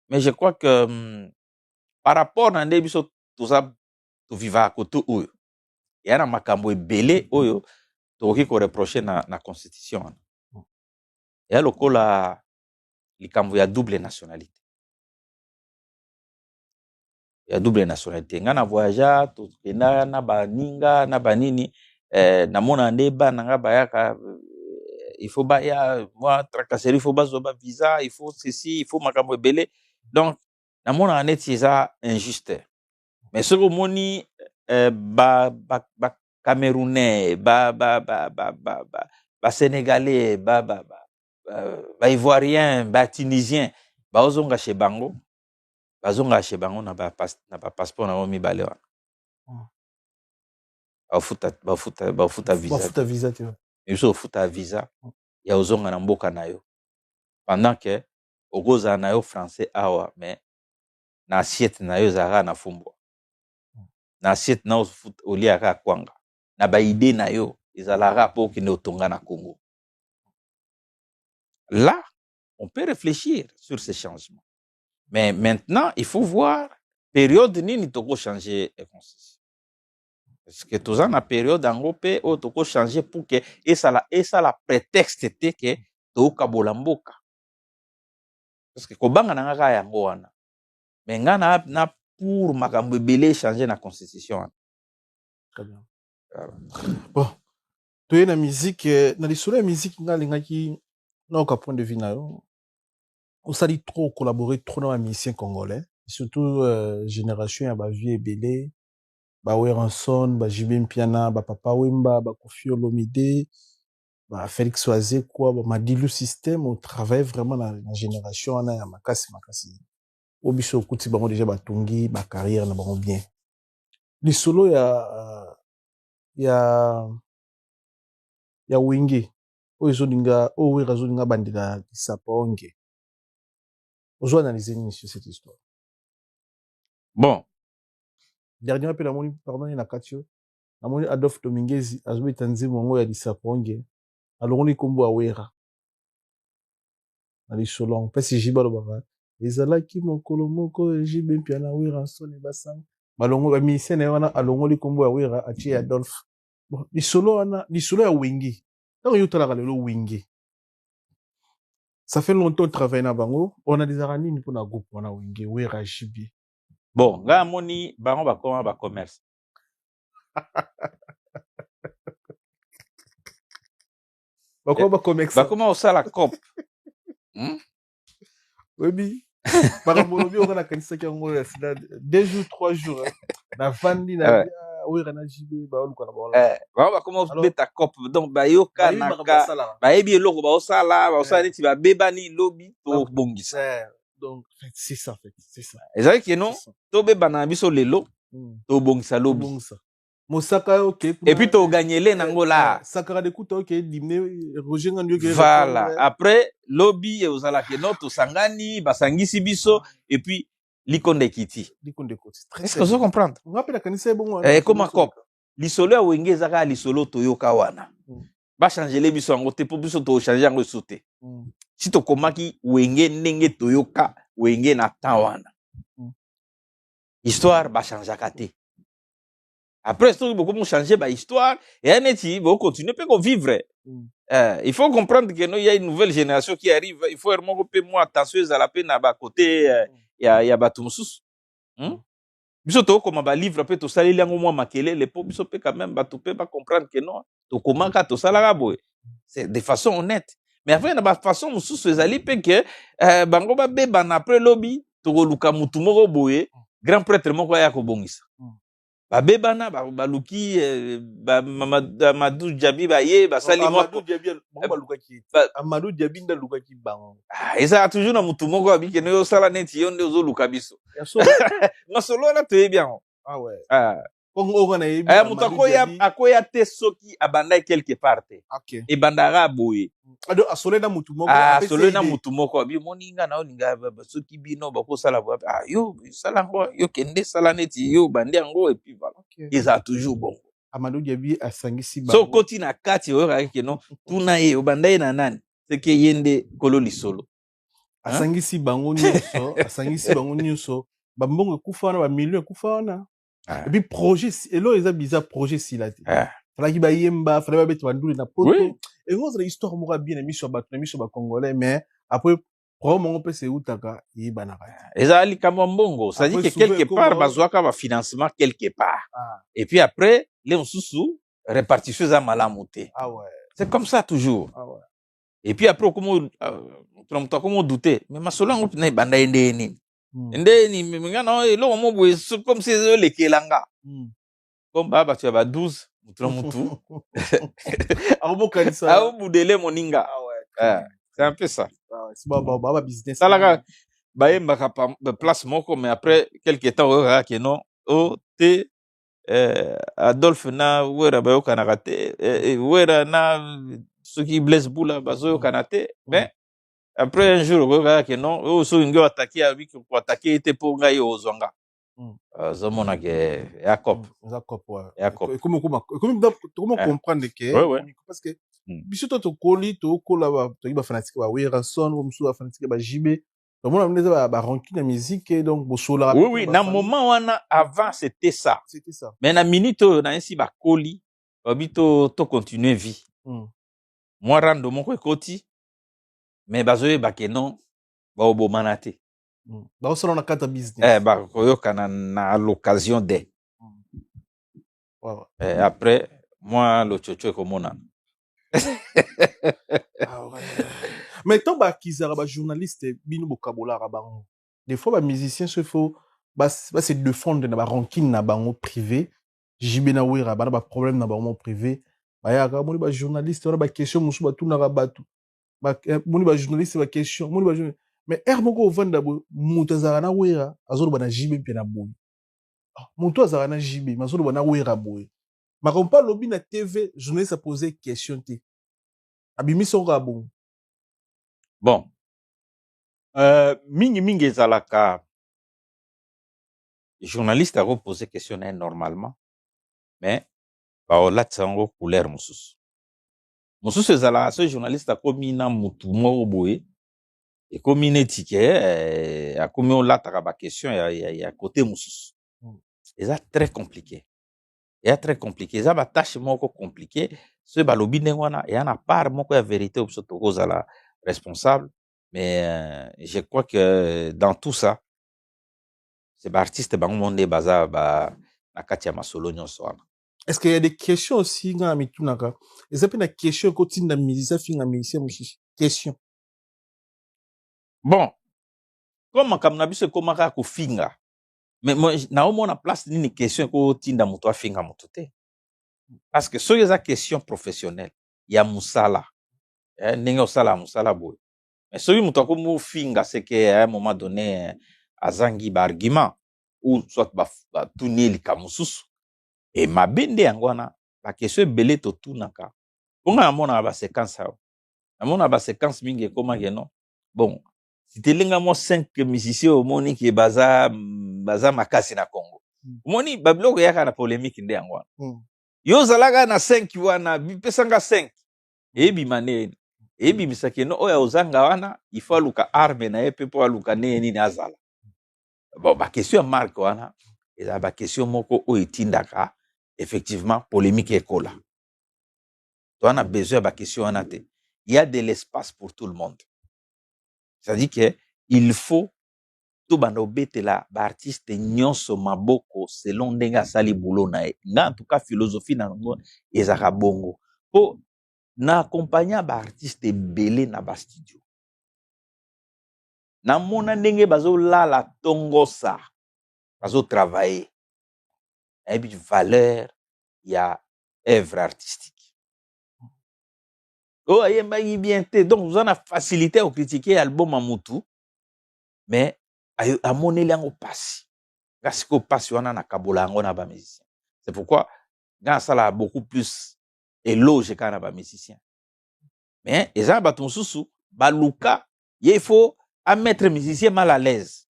Mais je crois que par rapport à ndebiso tout ça tout viva à côté oyo. Il y a un makambo belé oyo to Rico reprocher na constitution. Et à lokola likambo ya double nationalité. Ya double nationalité. Nga na voyage to na baninga na banini na mona ndeba nga bayaka il faut ba ya moi tracasserie, il faut ba zoba visa, il faut ceci, il faut makambo belé. Donc na mona neti eza injuste. Mais ce que moni ba Camerounais, ba Sénégalais, ba Ivoirien, ba Tunisien, ba ozonga chez bango, na ba passeport na omi bale wana. Ba futa visa. Ba futa visa tu vois. Biso futa visa ya ozonga na mboka na yo. Pendant que okoza na yo français awa, mais na assiette na yo zara na fumbo. Na assiette na oliaka kwanga. Na ba idée na yo ezalaka po ki ne otonga na Congo. Là, on peut réfléchir sur ces changements. Mais maintenant, il faut voir période nini toko changer la constitution. Parce que tout ça na période en Europe o toko changer pour que et ça la prétexte était que to kabola mboka. Parce que kobanga na ngaka yango wana. Mais ngana na pour makambo belé changer na constitution. Très bien. Voilà. Bon, tu es la musique na lisolo ya musique ngalingaki na au point de vue na yo. On s'allie trop collaborer trop dans les musiciens congolais, surtout génération ya ba vieux belé, ba Weranson, ba Jibim Piana, ba Papa Wemba, ba Koffi Olomide, ba Félix Oazé quoi, ba Madilu System, on travaille vraiment dans la génération ana ya makasi. Obiso kuti bango déjà ba tongi ba carrière na bango bien. Les solo ya Wenge. Ozoninga bandila Saponge. Ozo analyser sur cette histoire. Bon. Dernièrement, pe la moni, pardon, il y a Katio. La moni Adolphe Dominguez, azobe tanzi mongo ya Saponge. Alors on les combo awera. Ali solong, pesi jiba lo baba. Ezalaki mokolo moko jibe piana wera sone basang. Malongo ba musicien na wana alongo li combo awera achi Adolphe. Bon, li solo ya Wenge. Donc yo tala le Wenge. Ça fait longtemps que travaille na bango, on a des aranines pour na groupe on a Wenge, wera jibi. Bon, nga moni bango ba koma ba commerce. Ba commerce. Ba koma osala cop. Oui, par rapport au on a kanisa ki ngo ya sida 2 jours 3 jours na vandi na wera na jibi ba oluka na ba. Bango ba koma beta cop donc ba yoka na ka ba ebi eloko ba osala neti ba bebani lobi to bongisa. Donc c'est ça en fait, c'est ça. Ezali que non, to beba na biso lelo, to bongisa lobi. Mosaka ok. Et puis to gagnele nangola. Sakara de kuta ok dimne Roger Ngandio ke. Voilà, après lobi e ozala que non to sangani, basangisi biso et puis likonde kiti. Likonde koti. Est-ce que vous comprenez? On rappelle la kanisa bon. Comme cop. Lisolo ya Wenge zaka lisolo toyoka wana. Ba changer le biso ngo te po biso to changer ngo sauter. Si to komaki Wenge ndenge toyoka Wenge na tawana. Histoire ba changer kate. Après ça beaucoup changer ba histoire et aneti va continuer peut vivre. Il faut comprendre que il y a une nouvelle génération qui arrive, il faut vraiment que moi attention à la peine à ba côté ya batumsus. Biso to comme ba livre peut to sali lango moi makele les po biso peut quand même ba to peut pas comprendre que non to comment ka to sala boy. C'est de façon honnête. Mais après na ba façon mususu ezali pe que bango ba beba na après lobby to luka mutu moko boye grand prêtre moko ya ko bongisa. Ba bebana ba luki ba Amadou Diaby ba ye ba sali moko Amadou Diaby ba luka ki Amadou Diaby nda luka ki bango. Eza toujours na mutu moko abi ke no sala neti yonde ozo luka biso. Na solo na te bien. Ah ouais. Kongo na yebi. Mutu akoya te soki abanda quelque part. OK. E bandara boye. Ado asole na mutu moko. Asole na mutu moko abi moninga na oninga soki bino bako sala bo. Yo sala ngo yo kende sala neti yo bande ngo et puis voilà. Eza toujours bon. Amadou Diaby asangisi bango. So koti na kati oyo ke no tuna ye obanda ye na nani? C'est que yende kolo lisolo. Asangisi bango nyonso, ba mbongo kufa na ba millions kufa na. Et puis projet elo eza bizarre projet silati. Fala ki ba yemba, fala ba beto bandule na poto. Et on a histoire moko bien na miso ba congolais mais après probablement on peut se utaka yibanaka. Ezali kama mbongo, ça dit que quelque part bazwaka ba financement quelque part. Et puis après les nsusu répartition za malamuté. Ah ouais. C'est comme ça toujours. Ah ouais. Et puis après, comment douter? Mais ma solo, on a banda endeni. Endeni, mais non, et là, on m'a comme si les kelanga. Comme baba, tu as 12, mutu. Ah, bon, Kanisa. Ah, au bout de l'é, moninga. Ah, ouais. C'est un peu ça. C'est baba business. Ça, là, bah, il m'a place moko, mais après, quelques temps, on verra que non. Oh, te, Adolphe na, ouera, bah, au kanarate, ouera na, ceux qui blessent boula, bah, au kanate, mais, après un jour, on verra que non, oh, so, il attaqué à lui, pour attaquer, était pour gagner aux zonga. Zamona que Jacob. Jacob, ouais. Jacob. Comment comprendre que, parce que, biso to koli to kola to iba fanatique ba wera son comme sous fanatique ba jibe. Donc on a ba ranking la musique donc bo sola. Oui, dans le moment où on a avant c'était ça. C'était ça. Mais dans minute on a ainsi ba koli, to continuer vie. Moi rando mon côté. Mais bazoé ba que non, ba obo manate. Ba on na carte business. Ba koyoka na l'occasion de. Après moi le chocho comme on a. Mais tant ba kizara ba journaliste bino bokabola rabango. Des fois ba musicien se faut ba se défendre na ba ranking na bango privé. Jibe na wera ba problème na bango privé. Ba ya ka moni ba journaliste na ba question musu ba tuna rabatu. Ba moni ba journaliste ba question, moni ba journaliste. Mais moko vanda bo mutu azara na wera azolo ba na jibe mpe na boy. Mutu azara na jibe mazolo ba na wera boy. Ma kompa lobi na TV journaliste a posé question te. Abimi songa bon. Bon. Mingi ezalaka journaliste a posé question normalement, mais la tsango couleur mususu. Mususu ezala ce journaliste a komi na mutu moko boye et komi netike a komi on lataka ba question ya côté mususu. Eza très compliqué. Eza très compliqué. Eza ba tâche moko compliqué. Ce balobi ndengwana et na part moko ya vérité obso tokozala responsable. Mais je crois que dans tout ça, c'est artiste bango monde baza ba na kati ya masolo nyonso wana. Est-ce qu'il y a des questions aussi dans mitunaka? Est-ce qu'il y a des questions côté na musicien finga musicien mushi? Question. Bon, comme comme na biso komaka ko finga. Mais moi na au mona place ni question ko tinda muto afinga muto te. Parce que so yeza question professionnelle, ya musala. Ndenge osala musala boy. Mais celui muto ko mu finga c'est que à un moment donné azangi ba argument ou soit ba tuneli kamususu. Et ma bende yangwana la question belé to tunaka. Ponga amona ba séquence ça. Amona ba séquence mingi koma non. Bon, si telinga mo 5 musiciens au moni qui baza makasi na Congo. Moni babiloko yaka na polémique nde yangwana. Yo zalaga na 5 wana bipesanga 5. Ebi manene. Ebi misake no oya ozanga wana il faut luka arme na epe po luka neni na azala. Bon ba question marque wana eza ba question moko o etindaka effectivement polémique ekola. On a besoin ba question wana te. Il y a de l'espace pour tout le monde. C'est-à-dire que il faut tout bando betela ba artiste nyonso maboko selon ndenga sali boulot na e. Nga en tout cas philosophie na ngo ezaka bongo. Po na accompagner ba artiste belé na ba studio. Na mona ndenge bazo lala tongosa. Bazo travailler. Et puis valeur il y a œuvre artistique. Oh, il bien te. Donc, vous en avez facilité à critiquer l'album Amoutou. Mais, à mon élan au passé. Parce qu'au passé, on a un kabola, on a un musicien. C'est pourquoi, dans ça, là, beaucoup plus éloge qu'un un musicien. Mais, les gens, baton sous, balouka, il faut mettre musicien mal à l'aise.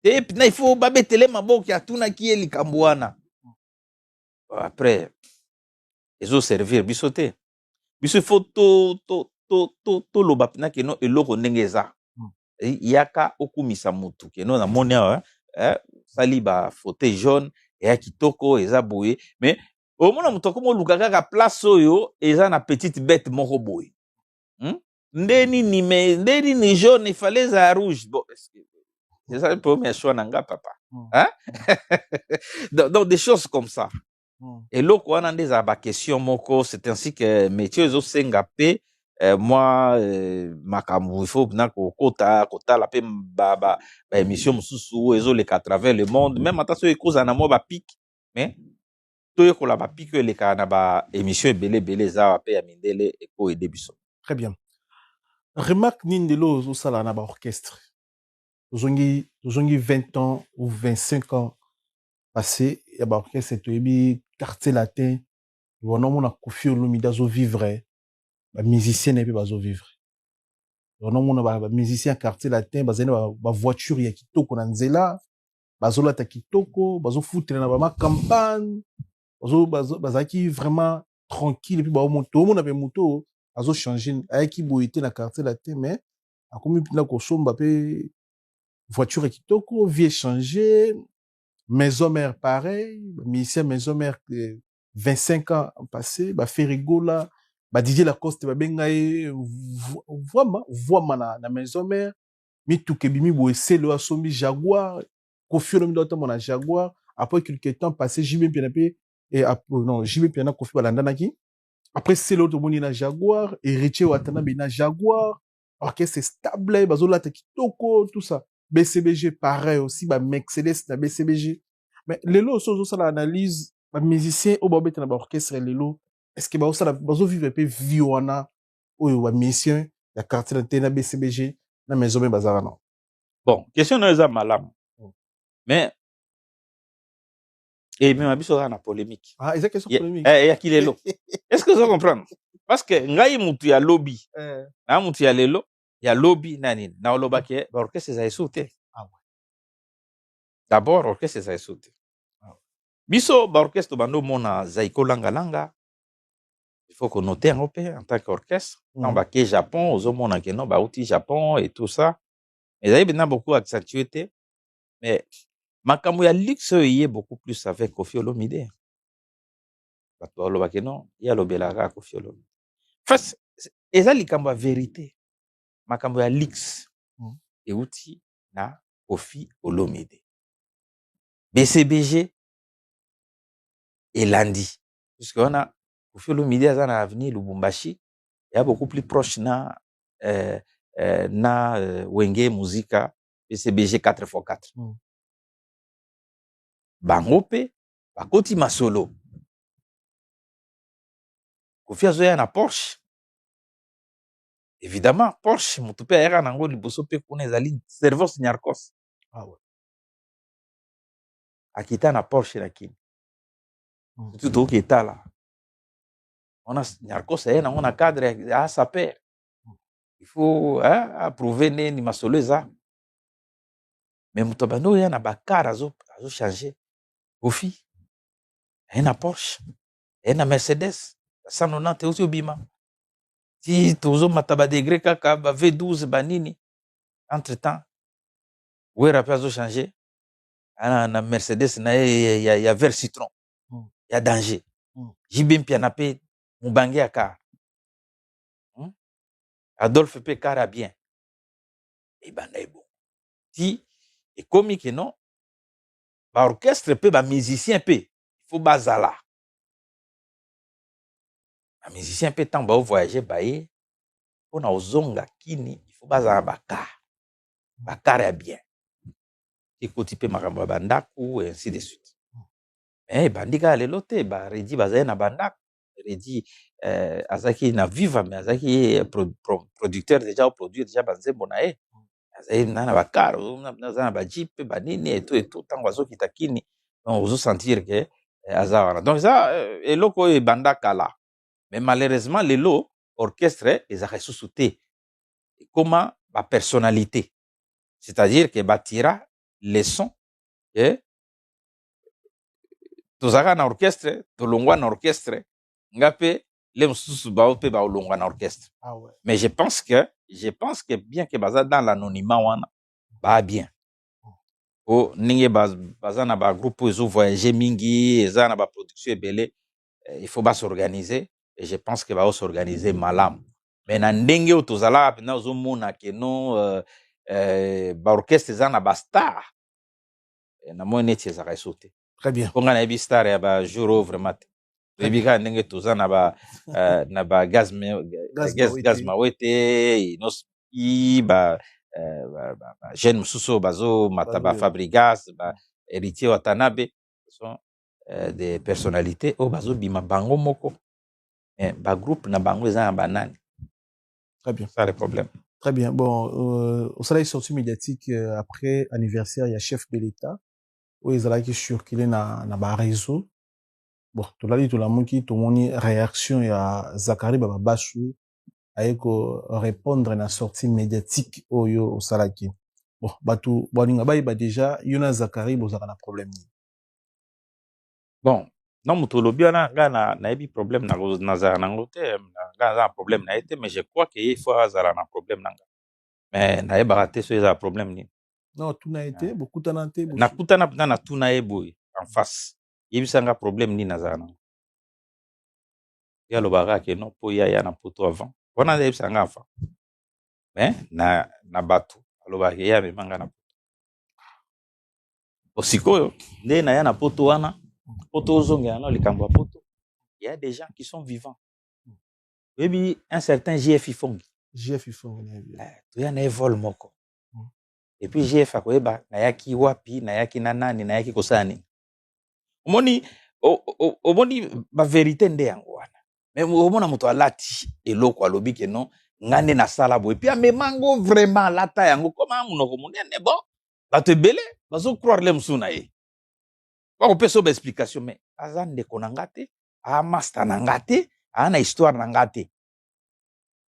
Et puis, il faut mettre les mabok, qui a tout qui est l'ikambouana. Après, ils ont servi, bisoté. Biso faut to loba pina ke no eloko ndengeza. Yaka okumisa mutu ke no na monia sali ba fauteuil jaune et kitoko eza boye mais au mona mutu ko mo lukaka ka place oyo eza na petite bête moko boye. Ndeni ni jaune il fallait za rouge. Bon, c'est ça le premier choix nanga papa. Hein? Donc des choses comme ça. Et l'autre, on a des question moko, c'est ainsi que métier au Singapé, moi makambo il faut na kota la pe ba émission mususu ezoleka à travers le monde même ata so ekoza na mwa ba pic mais toyekola ba pic eleka na ba émission ebele eza pe ya mindele eko ede biso. Très bien. Remarque nindelo ozosala na ba orchestre. Tozongi 20 ans ou 25 ans passé, ya ba orchestre toyebi quartier latin, wana mona Koffi Olomide azo vivre, ba musicien na pe bazo vivre. Wana mona ba musicien quartier latin bazali ba voiture ya kitoko na nzela, bazolata kitoko, bazofutela na ba campagne, bazaki vraiment tranquille, puis ba moto mona pe moto azo changer, ayaki boyete na quartier latin, mais akomi pina ko somba pe voiture kitoko, vie changé, maison mère pareil, musicien maison mère 25 ans passé, ba Ferigola, ba Didier Lacoste ba benga voix na maison mère, mi tukebimi bo eselo asombi Jaguar, Koffi Olomide ota mona Jaguar, après quelques temps passé JB Pianape et non JB Piana Koffi balandanaki. Après c'est l'autre moni na Jaguar, héritier Watana na Jaguar, orchestre stable, bazola kitoko, tout ça. BCBG pareil aussi, ba Mercedes na BCBG. Mais lelo so ça l'analyse, ba musicien au babete na ba orchestre lelo, est-ce que ba ça bazo vivre pe viwana oyo ba musicien ya quartier na BCBG na maison be bazara non. Bon, question na eza malamu. Mais et même abiso na polémique. Ah, est-ce question polémique? Ya kilelo. Est-ce que vous comprenez? Parce que ngai mutu ya lobby. Na mutu ya lelo, ya lobby nani na oloba ke ba orchestre za esute. Ah ouais. D'abord orchestre za esute. Biso ba orchestre bando mona zaiko langa langa. Il faut qu'on note en tant qu'orchestre. Dans le Japon, aux hommes qui n'ont pas outil Japon et tout ça. Mais il y a beaucoup accentué. Mais makambo ya luxe y est beaucoup plus avec Koffi Olomide. Bato lo bakeno ya lobelaka Koffi Olomide. Face eza likambo ya vérité. Makambo ya luxe et outil na Koffi Olomide. BCBG et Landi. Puisque on a Koffi Olomide à l'avenir Lubumbashi. Il y a beaucoup plus proche na Wenge Muzika PCBG 4x4. Bangope, bakoti masolo. Koffi azoya na Porsche. Évidemment, Porsche, mutupe era nango liboso pe kuna ezali Servos Nyarkos. Ah ouais. Akita na Porsche na kini. Tout qui est là. On a Nyarkos on a cadre à sa paire. Il faut approuver ni masoleza. Mais mutabano ya na bakar azo changer. Koffi na Porsche, na Mercedes 190 aussi obima. Si tozo mataba degré kaka ba V12 banini entre temps. Wera pe azo changer. Na Mercedes na ya vert citron. Ya danger. JB Pianape mubangi ya car. Adolphe pe car a bien. Et bon. Si et comme que non ba orchestre pe ba musicien pe il faut bazala. Un musicien peut tant voyager baye on a ozonga kini il faut bazala bakar est bien écoute pe makambo bandaku et ainsi de suite. Mais bandika lelo te ba redi bazaye na bandaku redi azaki na viva mais azaki producteur déjà produire déjà banzembo na e azaye na bakar na ba jeep banini et tout tango azokita kini on ozo sentir que azawana donc ça eloko e bandaka là. Mais malheureusement, les lots orchestre, ils ont sous-souté. Comment la personnalité. C'est-à-dire que bâtira les sons. Et tous un orchestre, tout l'ongouan orchestre, ngapé les sous baope ba l'ongouan orchestre. Ah ouais. Mais je pense que bien que baza dans l'anonymat wana, ba bien. O ninge baza na ba groupe ils ont voyagé mingi, ils ont na ba production belé, il faut pas s'organiser. Et je pense que va s'organiser malam. Mais na ndenge otozala pena ozomona ke no ba orchestre za na ba star. Na mo neti ezaka sauté. Très bien. Konga na bi star ya ba juro vraiment. Rebika ndenge toza na ba gaz mawete nos i ba jeune mususu bazo mataba Fabrigas ba héritier Watanabe sont des personnalités au bazo bima bango moko ba groupe na bango eza na banani. Très bien. Ça le problème. Très bien. Bon, au soleil sortie médiatique après anniversaire, il y a chef de l'État où ils allaient circuler na ba réseau. Bon, tout là tout la monki tout moni réaction ya Zakari Baba Bashou ayeko répondre na sortie médiatique oyo au salaki. Bon, batu boninga ba déjà yona Zakari bozaka na problème. Bon, non mutolobi na nga na ebi problème na za na ngote nga za problème na été mais je crois que il faut azala na problème nanga. Mais na eba raté so eza problème ni. Non, tout n'a été beaucoup tanante. Na kutana na tuna eboy en face. Yebisanga problème ni na za na. Ya lobaka ke non po ya na poto avant. Wana yebisanga enfin. Mais na batu alobaka ya memanga na poto. Osikoyo nde na ya na poto wana poto ozongela na likambo ya poto. Il y a des gens qui sont vivants. Maybe un certain GF Ifongi. GF Ifongi. Tu y a un vol moko. Et puis GF akoyeba na yaki wapi na yaki na nani na yaki kosani. Omoni ba vérité nde yango wana. Mais omona moto alati eloko alobi ke non ngane na sala boy. Puis amemango vraiment lata yango koma munoko munene bon. Ba te belé bazo croire le msuna ye. Ba ko peso ba explication mais azande konangate a master nangate ana histoire nangate.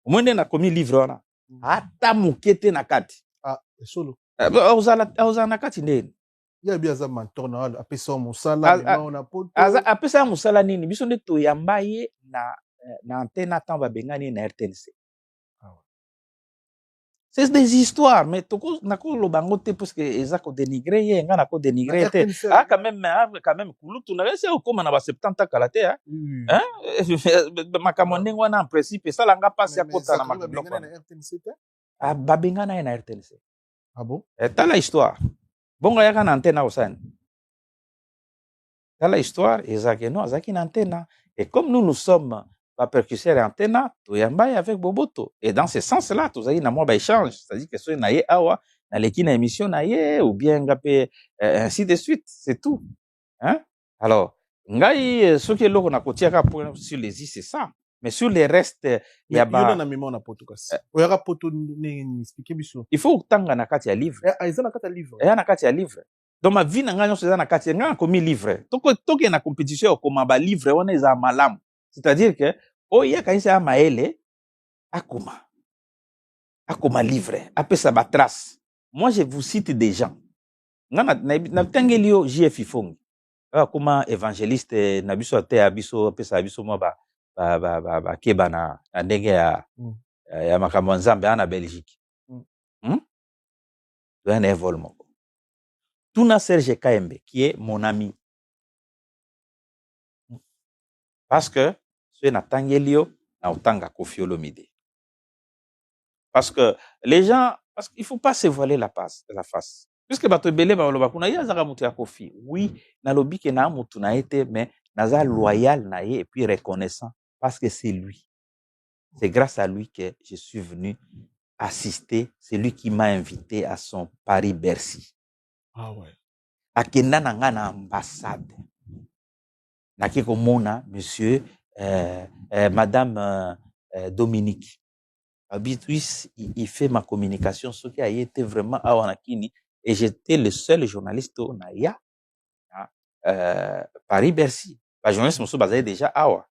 Omone na komi livre wana. Ata mukete na kati. Solo. Ozala na kati ndeni. Ya bia za mentor na apesa musala na poto. Apesa musala nini biso nde to yambaye na antenne tamba bengani na RTNC. C'est des histoires mais toko nako lobango te parce que ezako dénigrer ye nga nako dénigrer te. Quand même kulutu na ese okoma na ba 70 kalate makamone wana en principe ça langa passe à kota na makamone na RTNC te. Babengana na RTNC. Ah bon? T'as la histoire. Bongo yaka na antenne osani. T'as la histoire, ezaki no azaki na antenne. Et comme nous sommes pas percusseurs et antenne, to yambaye avec Boboto. Et dans ce sens-là, tout ça na moi ba échange, c'est-à-dire que so na ye awa na leki na émission na ye ou bien ngapé ainsi de suite, c'est tout. Hein? Alors, ngai ce que loko na kotiaka sur les i c'est ça. Mais sur les restes il y a na mémoire na poto kasi. Oyaka poto ni expliquer biso. Il faut tanga na kati ya livre. Eza na kati ya livre. Na kati ya livre. Dans ma vie na nga nyonso eza na kati nga komi livre. Toko na compétition okoma ba livre wana eza malamu. C'est-à-dire que oya kanisa maele akoma livre, apesa ba trace. Moi je vous cite des gens. Nga na tangelio JF Ifongi. Akoma évangéliste na biso te abiso apesa biso mo ba keba na ndenge ya makambo nzambe ana Belgique. Un évolution. Tuna Serge Kaembe qui est mon ami. Parce que c'est na tangelio na utanga Koffi Olomide. Parce que les gens parce qu'il faut pas se voiler la face. Puisque bato belé ba loba kuna ya zaka mutu ya Koffi. Oui, na lobi ke na mutu na été mais naza loyal na ye et puis reconnaissant parce que c'est lui. C'est grâce à lui que je suis venu assister. C'est lui qui m'a invité à son Paris-Bercy. Ah ouais. Akenda nanga na ambassade. Naki komona monsieur madame Dominique. Il fait ma communication ce qui a été vraiment awanakini et j'étais le seul journaliste au Naya Paris-Bercy. La journaliste monsieur bazali déjà awa.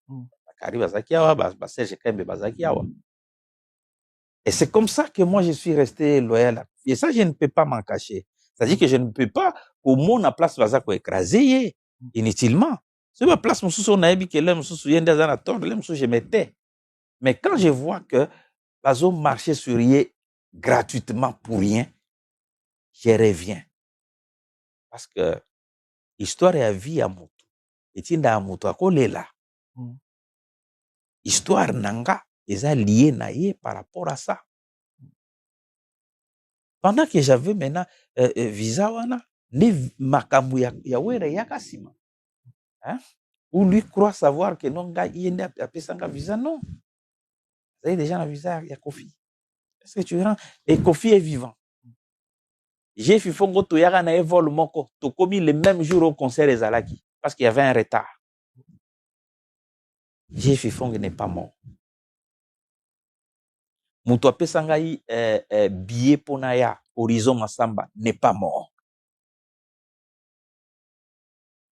Et c'est comme ça que moi je suis resté loyal. Et ça, je ne peux pas m'en cacher. C'est-à-dire que je ne peux pas, au monde à place bazako écraser inutilement. C'est ma place, je mettais. Mais quand je vois que bazo marchait sur rien gratuitement pour rien, je reviens. Parce que histoire et vie à moto. Et tinda à moto à kolela. Histoire nanga est liée naïe par rapport à ça. Pendant que j'avais maintenant visa wana ni makambu ya wera yakasima. Hein? ou lui croit savoir que non, gars, il a appelé ça un visa. Non. Vous avez déjà un visa, il y a Kofi. Est-ce que tu rends? Et Kofi est vivant. J'ai fait fongo to yaga na evol moko. To commis le même jour au concert des Alaki. Parce qu'il y avait un retard. J'ai fait fongo n'est pas mort. Muto apesangai billet ponaya Horizon Massamba n'est pas mort.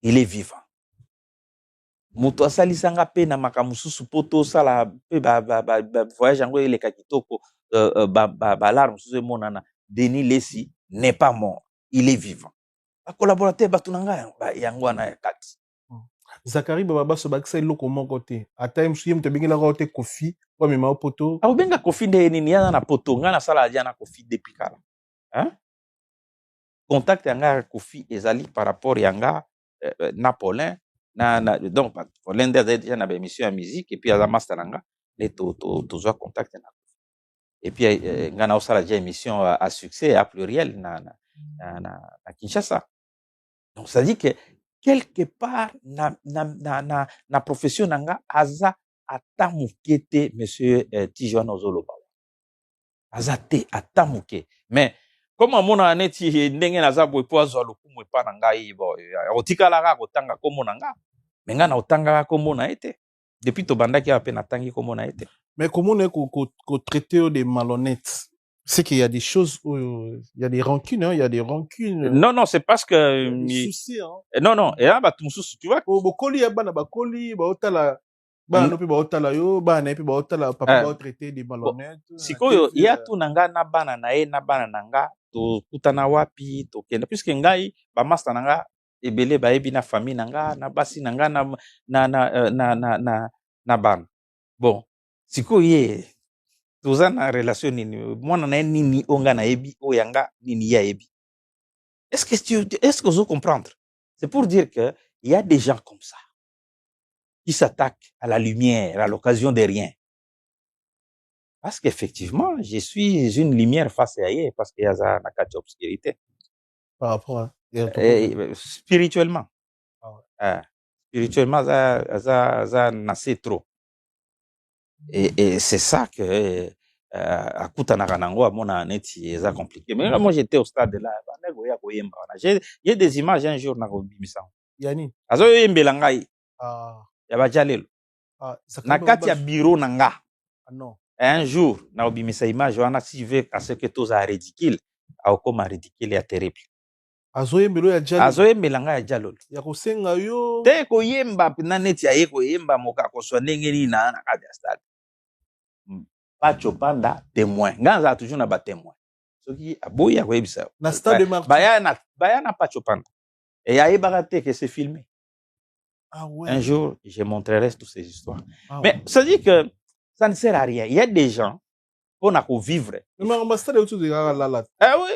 Il est vivant. Muto asalisanga pe na makamususu poto sala pe voyage yango ele kakitoko l'alarme sous monana Denis Lessi n'est pas mort. Il est vivant. A collaborateur batunanga yango na kati. Zakari Baba Sobaksa loko moko te. Ata msuye mtabingila ko te Kofi kwa mema poto. A benga Kofi nde nini yana na poto ngana sala dia na Kofi depuis kala. Hein? Contact yanga Kofi ezali par rapport yanga Napoléon donc Paulin déjà na émission ya musique et puis à la master nanga les to contact na. Et puis ngana osala dia émission à succès à pluriel na Kinshasa. Donc ça dit que quelque part na profession nanga aza atamuke monsieur Tijuana Ozoloba. Aza te atamuke. Mais comment mona neti ndenge naza boy po azwa lokumu epa na ngai bo otikala ka kotanga komo na nga mais nga na otanga komo na ete depuis to bandaki ape na tangi komo na ete. Mais comment on est qu'on traiter des malhonnêtes? C'est qu'il y a des choses où il y a des rancunes, hein, il y a des rancunes. Non, c'est parce que des soucis, hein. Non, et là tu vois. Bokoli ya bana bakoli ba otala ba no pe ba otala yo ba na pe ba otala papa ba traiter des malhonnêtes. Sikoyo ya tu nanga na bana na e na bana nanga to kutana wapi to kenda puisque ngai ba master nanga ebele ba ebi na famille nanga na basi nanga na bana. Bon, sikoyo ye toza na relation nini mwana na nini onga na ebi oyanga nini ya ebi. Est-ce que vous comprendre? C'est pour dire que il y a des gens comme ça qui s'attaquent à la lumière à l'occasion de rien. Parce qu'effectivement, je suis une lumière face à elle parce qu'il y a la obscurité. Par rapport à spirituellement. Spirituellement, ça nassé trop. Et c'est ça que à Koutanaranango, mon année, c'est compliqué. Mais moi, j'étais au stade là. J'ai des images un jour dans le Yani. Azo yembelangai. Yaba jalelo. Nakati ya bureau nanga. Non. Un jour, na obimisa image wana si veut à ce que tous a ridicule, a comme ridicule ya terrible. Azo yembelo ya jalelo. Azo yembelanga ya jalolo. Ya kosenga yo. Te ko yemba na neti ya yeko yemba moka ko so ndenge ni na kati ya stade. Pacho panda témoin. Nganza toujours na ba témoin. Soki aboya ko yebisa. Na stade de Martyr. Bayana pacho panda. Et ya ebaraté que c'est filmé. Ah ouais. Un jour, je montrerai toutes ces histoires. Ah mais ouais. Ça dit que ça ne sert à rien. Il y a des gens qu'on a qu'à vivre. Mais l'ambassade autour de la. Ah oui.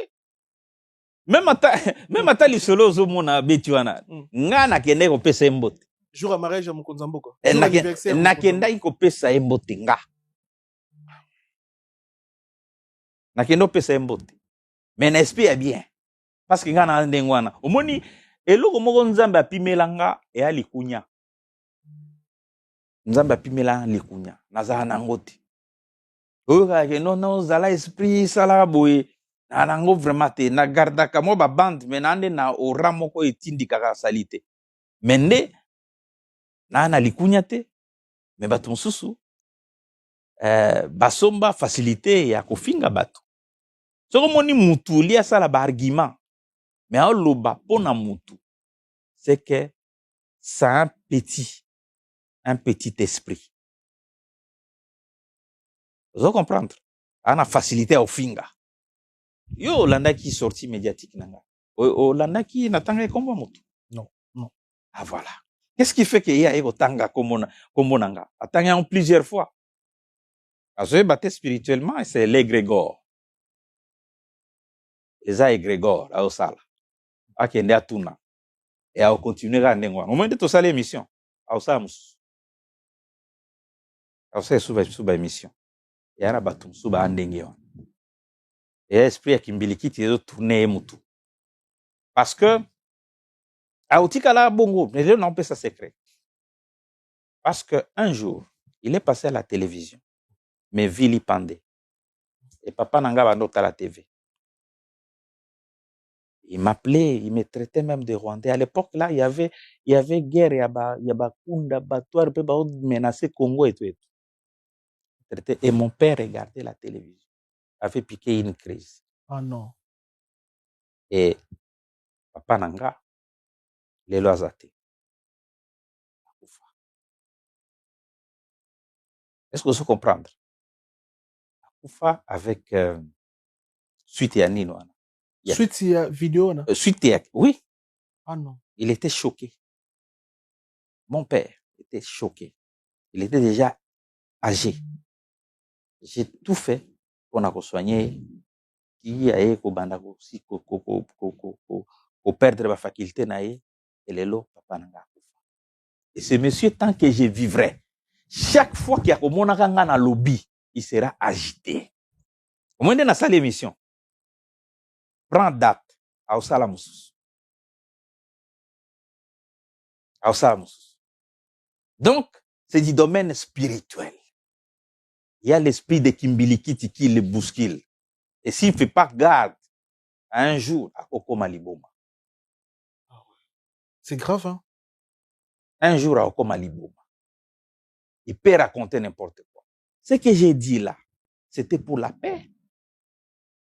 Même à l'isolo zomona betuana. Ngana kende ko pesa mbote. Jour à mariage à Mokonzamboko. Na kenda ko pesa mbote nga. Na kendo pesa mbote. Mais n'espère bien. Parce que ngana ndengwana. Omoni eloko moko nzambe apimelanga e alikunya. Nzambe apimela likunya nazala nango te oyo kaka non zala esprit sala boye na nango vraiment te na gardaka mo ba bande mais nande na ora moko etindikaka sali te mais nde na likunya te mais bato mosusu basomba facilité ya kofinga bato soko moni mutu li asala ba argument mais aloba pona mutu c'est que c'est un petit esprit. Vous allez comprendre. On a facilité au finga. Yo, landa qui sorti médiatique nanga. Landa qui n'attendait comme moto. Non. Ah voilà. Qu'est-ce qui fait qu'il y a eu tanga comme nanga? Attendez plusieurs fois. Parce que battu spirituellement, c'est l'égrégore. Les égrégores, là au sala. A kende atuna. Et à continuer à ndengwa. Au moment de tout ça l'émission. À osamus. Asa suba émission yana batum suba ndenge wana et esprit ya kimbilikiti ezo tourner mutu parce que autika la bongo mais je n'en pas ça secret Parce qu'un jour, il est passé à la télévision, mais vilipendé. Et papa Nanga va noter à la TV. Il m'appelait, il me traitait même de Rwandais. À l'époque, là, il y avait guerre, il y avait Kunda, Batouar, menacer Congo et tout. Et mon père regardait la télévision, avait piqué une crise. Ah non. Et papa Nanga, les lois athées. Est-ce que vous comprenez? Koufa avec suite à Nino. Suite à vidéo, non? Suite à, oui. Ah non. Il était choqué. Mon père était choqué. Il était déjà âgé. J'ai tout fait pour nous soigner. Qui a eu perdre la faculté et les lots papa nanga. Et ce monsieur, tant que je vivrai, chaque fois qu'il y a un lobby, il sera agité. Au moins dans cette émission, prends date à Osalamus. Donc, c'est du domaine spirituel. Il y a l'esprit de Kimbilikiti qui le bouscule. Et s'il ne fait pas garde, un jour, à Oko Maliboma. C'est grave, hein? Un jour, à Oko Maliboma. Il peut raconter n'importe quoi. Ce que j'ai dit là, c'était pour la paix.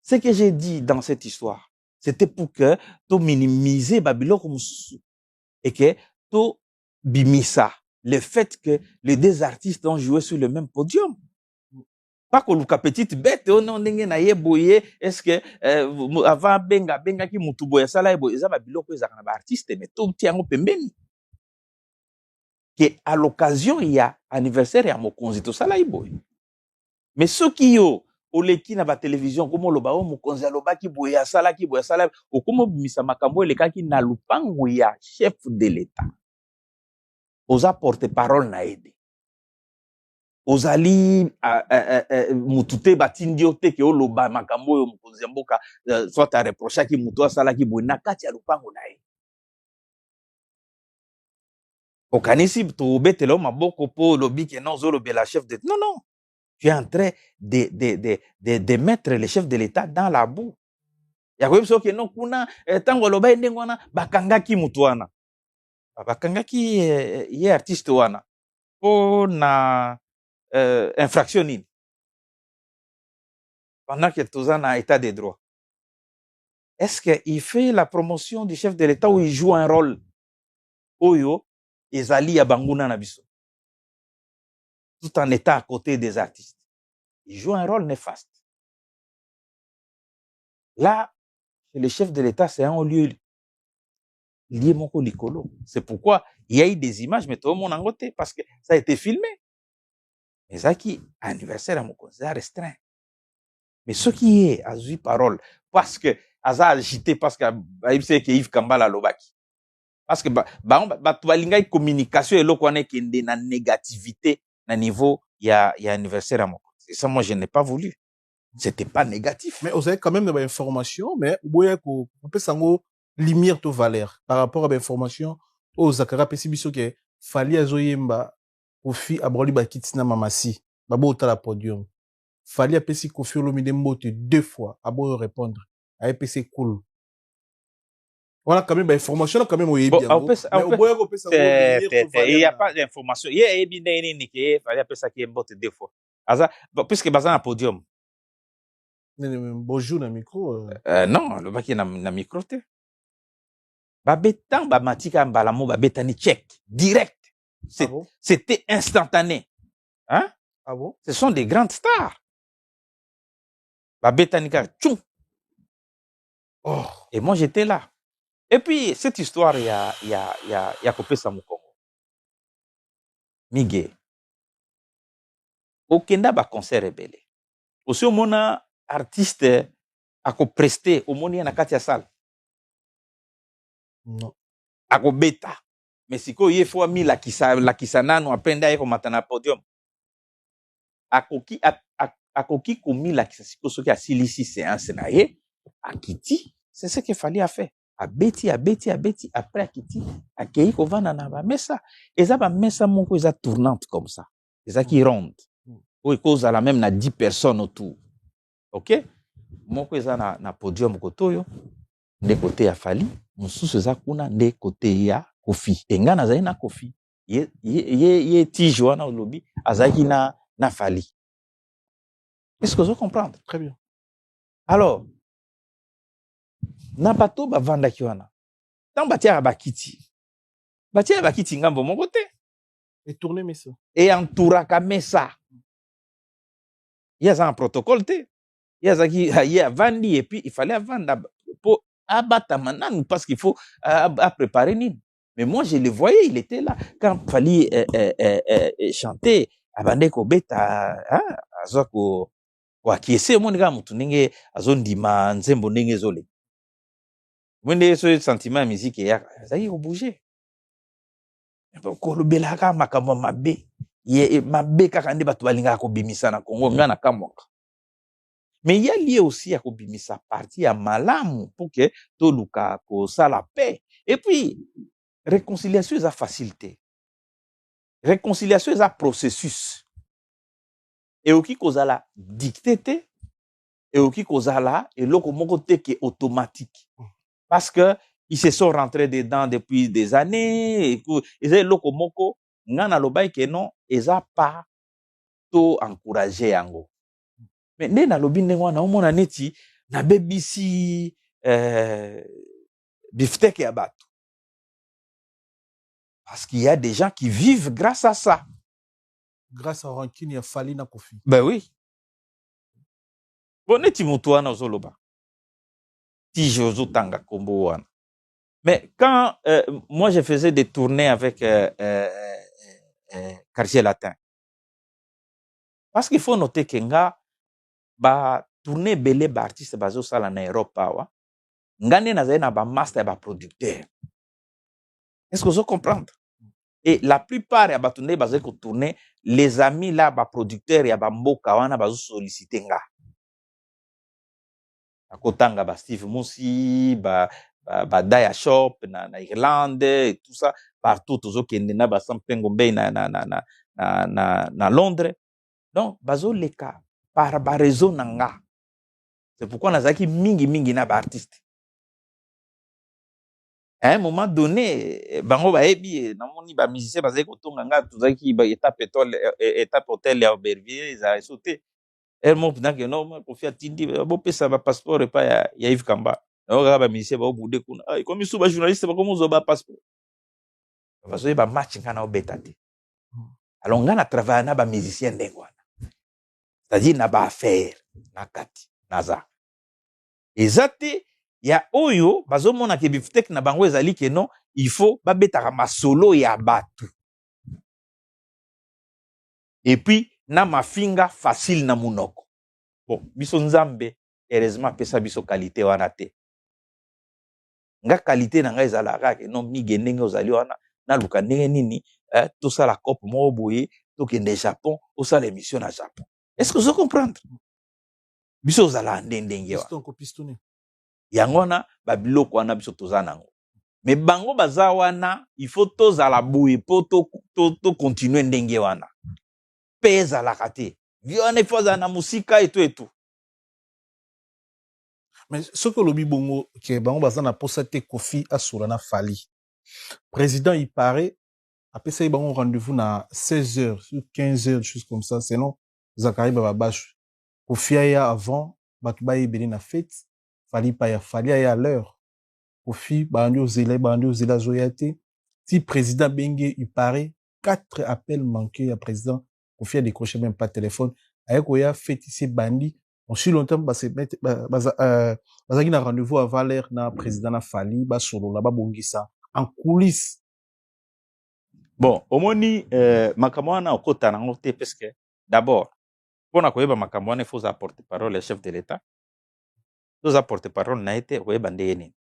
Ce que j'ai dit dans cette histoire, c'était pour que tu minimises Babylone comme et que tu bimisa le fait que les deux artistes ont joué sur le même podium. Pas que Luka petite bête, on a na yeboye, est-ce que avant benga ki mutuboya sala yeboye, ça va biloko ezaka na artiste mais tout tiango pembeni. Que à l'occasion il y a anniversaire ya mokonzi to sala yeboye. Mais ceux qui yo oleki na ba télévision comme loba o mokonzi aloba ki boya sala o comme bimisa makambo eleka ki na lupango ya chef de l'état. Oza porte-parole na aide. Ozali mutute batindio te ke oloba makambo yo mokonzi mboka soit ta reprocha ki mutu asala ki boye na kati ya lupango na ye. Okanisi to betelo maboko po lobi ke non zo lobela chef de non non. Tu es en train de mettre le chef de l'état dans la boue. Ya kwa so ke non kuna tango loba ndengo wana bakangaki mutu wana. Bakangaki ye artiste wana. Po na infraction nini. Pendant que tous en a état de droit. Est-ce qu'il fait la promotion du chef de l'État ou il joue un rôle? Oyo, ezali abanguna na biso. Tout en étant à côté des artistes. Il joue un rôle néfaste. Là, le chef de l'État, c'est un lieu lié moko likolo. C'est pourquoi il y a eu des images, mais tout le monde en côté, parce que ça a été filmé. Mais ça qui, anniversaire à mon conseil restreint. Mais ce qui est, a eu parole, parce que, a agité, parce que, il sait que Yves Kambala Lobaki. Parce que, tu as une communication et l'autre, on est na négativité, na niveau, il y a anniversaire à mon conseil. Et ça, moi, je n'ai pas voulu. C'était pas négatif. Mais vous avez quand même des informations, mais vous peut s'en limiter aux valeurs par rapport à l'information aux Zakara Pessibiso qui fallait à Zoyemba au fi à Broli Bakitina Mamasi, Babo la podium. Fallait à Pessi Kofi Olomide Mbote 2 fois à Boyo répondre. À EPC cool. Voilà quand même des informations quand même au Yebi. Il n'y a pas d'information. Il y a Yebi qui fallait appeler ça qui est Mbote 2 fois. Puisque Bazan a podium. Bonjour na micro. Non, le bac na micro te. Babetan bamatika mbalamo babetani check direct. C'était instantané. Hein? Ah bon? Ce sont des grandes stars. Babetanika tchou. Oh. Et moi j'étais là. Et puis cette histoire il y a coupé ça mon Congo. Miguel. Au Kenda ba concert rebelle. Aussi au mona artiste a prester au moni na kati ya salle. Non. Ako beta. Mais siko ye fois mi la kisanano apenda yeko matana podium. Akoki komi la kisasiko soki a silisi séance na ye akiti, c'est ce qu'il fallait faire. abeti après akiti akei kovanda na bamesa eza bamesa moko eza tournante comme ça eza qui ronde oyo ekozala même na 10 personnes autour ok moko eza na podium kote oyo nde kote ya Fally mosusu eza kuna nde kote ya Kofi enga nazali na Kofi ye tige wana olobi azalaki na Fally. Est-ce que vous comprenez? Très bien. Alors, na bato bavandaki wana. Tant batia bakiti. Batia bakiti ngambo mon côté. Et tourner mesa. Et entouraka mesa. Il y a un protocole te. Il y a vandi et puis il fallait vendre pour abattre maintenant parce qu'il faut à préparer Nîmes. Mais moi je le voyais, il était là quand il fallait chanter abande ko beta azako kwa kiese moni ga mutu ndenge azondima nzembo ndenge zole. Mwende so sentiment musique ya azaki ko bouger. Ko lobela ka makambo mabe. Ye mabe kaka nde bato balinga ko bimisa na Congo ngana kamwaka. Mais il y a lié aussi à kobimisa partie à malamu pour que tout luka ko ça la paix. Et puis réconciliation est à facilité. Réconciliation est à processus. Et au qui kozala dicté et au qui kozala et loko moko te qui est automatique. Parce que ils se sont rentrés dedans depuis des années et ils loko moko ngana lobai que non eza pas to encourager yango. Mais nde na lobi ndenge wana omona neti na bebisi bifteke ya bato. Parce qu'il y a des gens qui vivent grâce à ça. Grâce à rancune, il y a Fally na Kofi. Ben oui. Bon, neti mutu wana ozoloba. Tige ozotanga kombo wana. Mais quand moi je faisais des tournées avec Quartier Latin. Parce qu'il faut noter que nga ba tourner belé ba artiste bazo sala na Europe wa ngane nazali na ba master ba producteur. Est-ce que vous comprenez? Et la plupart ya ba tourner bazali ko tourner les amis là ba producteur ya ba mboka wana bazo solliciter nga. Akotanga ba Steve Musi ba Daya Shop na Irlande et tout ça partout tozo kende na ba Sampengo Bay na Londres. Donc bazo leka par ba réseau nanga. C'est pourquoi nazaki mingi na ba artiste. À un moment donné bango ba ebi na moni ba musicien bazaki kotonga nga tozaki ba étape hôtel ya Aubervilliers za sauté. Elle m'a dit que non Kofi atindi bo pesa ba passeport pa ya Yves Kamba. Donc ba musicien ba obude kuna comme sous ba journaliste ba comme zo ba passeport. Bazo ba match kana obetate. Alors nga na travailler na ba musicien ndengwana. C'est-à-dire na ba affaire na kati naza ezate ya oyo bazomona ke biftek na bango ezali ke non il faut babetaka masolo ya batu et puis na mafinga facile na munoko. Bon biso nzambe heureusement pesa biso qualité wana te nga qualité na nga ezalaka ke non mige ndenge ozali wana na luka ndenge nini tout ça la coupe mo boye to kende Japon au ça l'émission na Japon. Est-ce que vous comprenez? Biso zala ndenge wa Piston ko pistonné yango wana babiloko wana biso toza nango. Mais bango baza wana il faut tozala boye po to continuer ndenge wana pesa la kate vione foza na musika et tout. Mais ce que lobi bongo ke bango baza na posate Kofi asura na Fally président il paraît après ça il bango rendez-vous na 16h sur 15h choses comme ça sinon Zakari bababash Kofi aya avant bato ba yebeli na fête Fally pa ya Fally aya à l'heure Kofi bandi ozela zoyate si président Bengue il paraît 4 appels manqués à président Kofi a décroché même pas téléphone ayeko ya fête ici bandi on si longtemps ba se mettre bazaki na rendez-vous avant l'heure na président na Fally ba solo la ba bongisa en coulisses. Bon omoni makambo wana okota nango te parce que d'abord pour na koyeba makambo wana il faut apporter parole le chef de l'État. Tous apporter parole na été koyeba ndenge nini.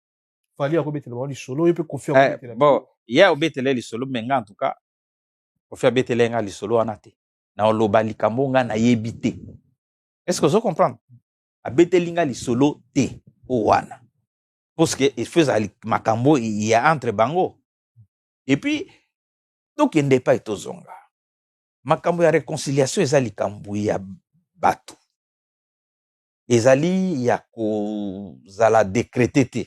Fally akobetela ba lisolo yepe Kofi akobetela. Bon ya obetela lisolo mais nga en tout cas Kofi abetela nga lisolo wana te. Na oloba likambo nga na yebi te. Est-ce que vous comprenez? Abeteli nga lisolo te o wana. parce que il faisait makambo il y a entre bango et puis donc il n'est pas etozonga makambo ya réconciliation ezali kambo ya bato ezali ya kozala décrété te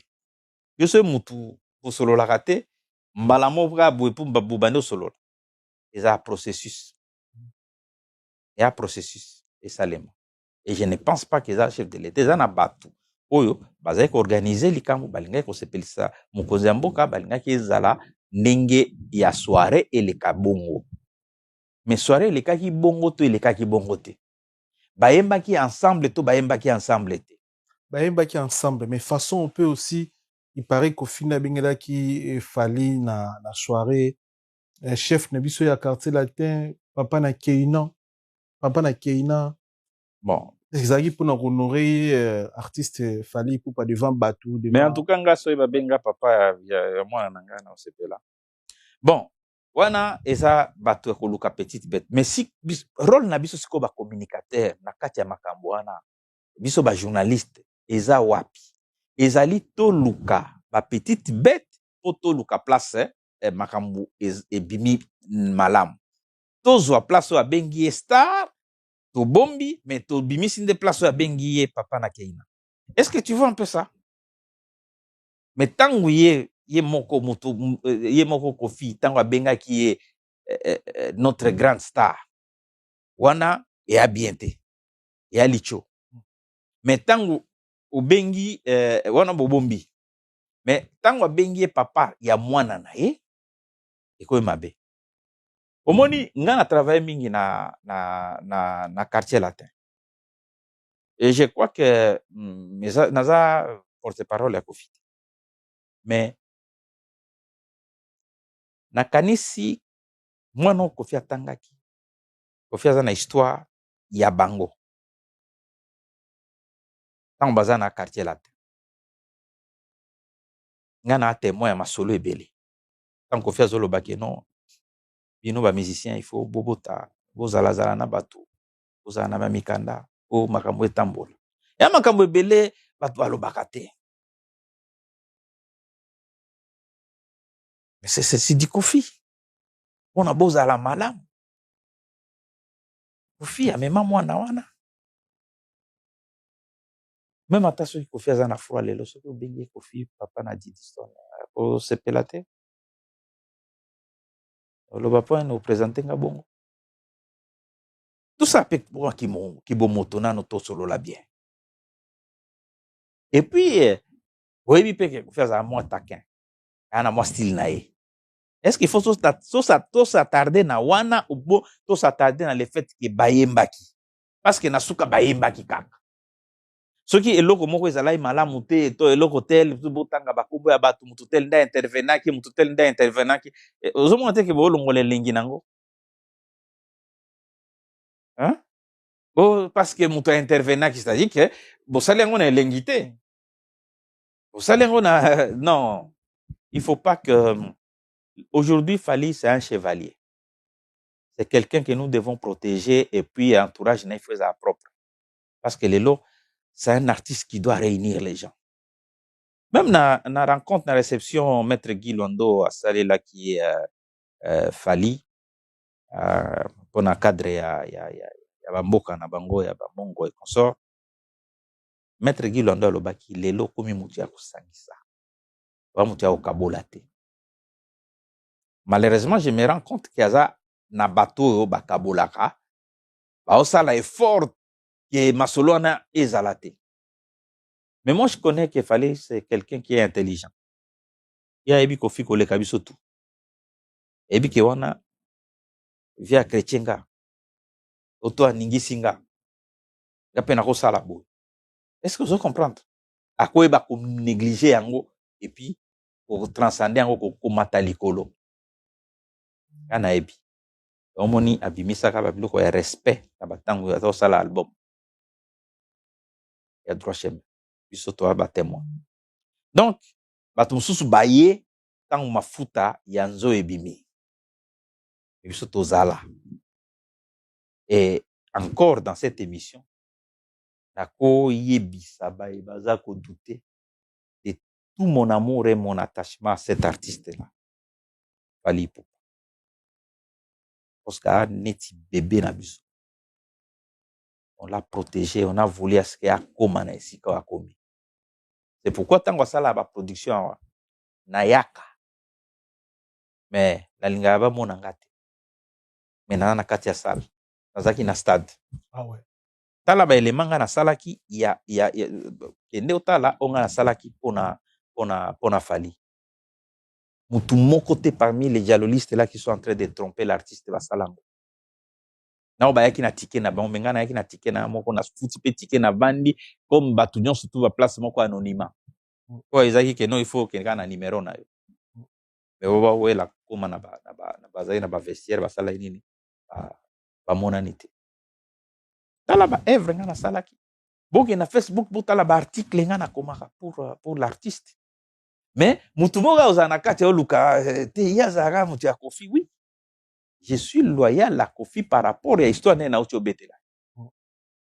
yo so mutu osololaka te mbala moko kaka boye mpo bobandi osolola eza processus ya processus esalema et je ne pense pas que eza chef de l'état eza na bato oyo bazali koorganize likambo balingaki kosepelisa mokonzi ya mboka balingaki ezala ndenge ya soirée eleka bongo mais soirée elekaki bongo to elekaki bongo te bayembaki ensemble to bayembaki ensemble te bayembaki ensemble mais façon on peut aussi il paraît qu'au final bengelaki fali na soirée chef na biso ya quartier latin papa na Keina bon ezalaki mpona kohonorer artiste fali pupa devant bato mais en tout cas nga soki babenga papa ya mwana na ngai na osepela bon wana eza bato ya koluka petite bête mais si rôle na biso sikoyo bacommunicateur na kati ya makambo wana biso bajournaliste eza wapi ezali toluka bapetite bête mpo toluka place makambo ebimi malamu tozwa place oyo abengi ye star tobombi mais tobimisi nde place oyo abengi ye papa na Keina est-ce que tu vois un peu ça mais ntango ye moko moto ye moko Kofi ntango abengaki ye notre grande star wana eya bien te eya licho mais ntango obengi wana bobombi mais ntango abengi ye papa ya mwana na ye ekoyi mabe omoni nga na travaille mingi na quartier latin et je crois que naza porte-parole ya Kofi mais nakanisi mwana oyo Kofi atangaki Kofi aza na histoire ya bango ntango baza na quartier latin nga na témoin ya masolo ebele ntango Kofi azolobaki non bino bamusicien il faut bobota bozalazala na bato bozala na bamikanda o makambo etambola ya makambo ebele bato balobaka te mais c'est du Kofi mpona bozala malamu Kofi amema mwana wana même ata soki Kofi aza na froid lelo soki obengi Kofi papa na Didiston osepela te oloba mpo ene opresente nga bongo tout ça mpe mpo kibomoto nano tosolola bien et puis oyebi mpe ke Kofi azala mwa taquin aya na mwa style na ye est-ce qu'il faut s'attarder na wana ou s'attarder na le fait ke bayembaki parce que na suka bayembaki kaka soki eloko moko ezalaki malamu te to eloko tel botanga bakombo ya bato mutu tel nde intervenaki mutu tel nde intervenaki ozomona te ke boolongola elengi nango parce que mutu intervenaki c'est-à-dire que bosali yango na elengi te bosali yango na non il faut pas que aujourd'hui Fally c'est un chevalier c'est quelqu'un que nous devons protéger et puis entourage na faut être propre parce que lelo c'est un artiste qui doit réunir les gens même na rencontre na réception maître Guy Londo asali là qui est Fally pour na cadre ya bamboka na bango ya bamongo et consort maître Guy Londo alobaki lelo komi mutu ya kosangisa ba mutu ya kokabola te malheureusement je me rends compte qu'il y a na bato oyo bakabolaka baosala effort que masolo wana ezala te mais moi je connais que Fally c'est quelqu'un qui est intelligent ya yebi Kofi koleka biso tout yebi ke wana via chrétien nga oto aningisi nga ya mpe nakosala boye est-ce que vous comprendre akoyeba konégliger yango et puis kotranscender yango kokomata likolo nga nayebi omoni abimisaka babiloko ya respect na batango azosala album ya droit chemin biso toya batémoin donc bato mosusu baye ntango mafuta ya nzo ebimi biso tozala et encore dans cette émission nakoyebisa baye baza kodute de tout mon amour et mon attachement à cet artiste-là. Fally Ipupa. Parce qu'il y a un petit bébé na biso. On l'a protégé, on a voulu à ce qu'il y a comme ici quand commis. C'est pourquoi tant que ça la production na yaka. Mais la linga ba mon ngate. Mais na kati ya salle. Nazaki na stade. Ah ouais. Tala ba élément na salaki ya kende otala onga na salaki pona Fally. Mutu moko te parmi les dialogistes là qui sont en train de tromper l'artiste ba salango. Na ba yaki na ticket na ba menga na yaki na ticket na moko na futi pe ticket na bandi comme batu nyon surtout ba place moko anonymat. Kwa ezaki ke non il faut quelqu'un na numéro na yo. Mais oba wela koma na ba vestiaire ba sala nini ba monanité. Tala ba œuvre nga na salaki. Boke na Facebook botala ba article nga na komaka pour l'artiste. Mais mutu moka ozana kati oluka te yazara mutu ya Kofi oui. Je suis loyal à Kofi par rapport à l'histoire de Naocho Betela.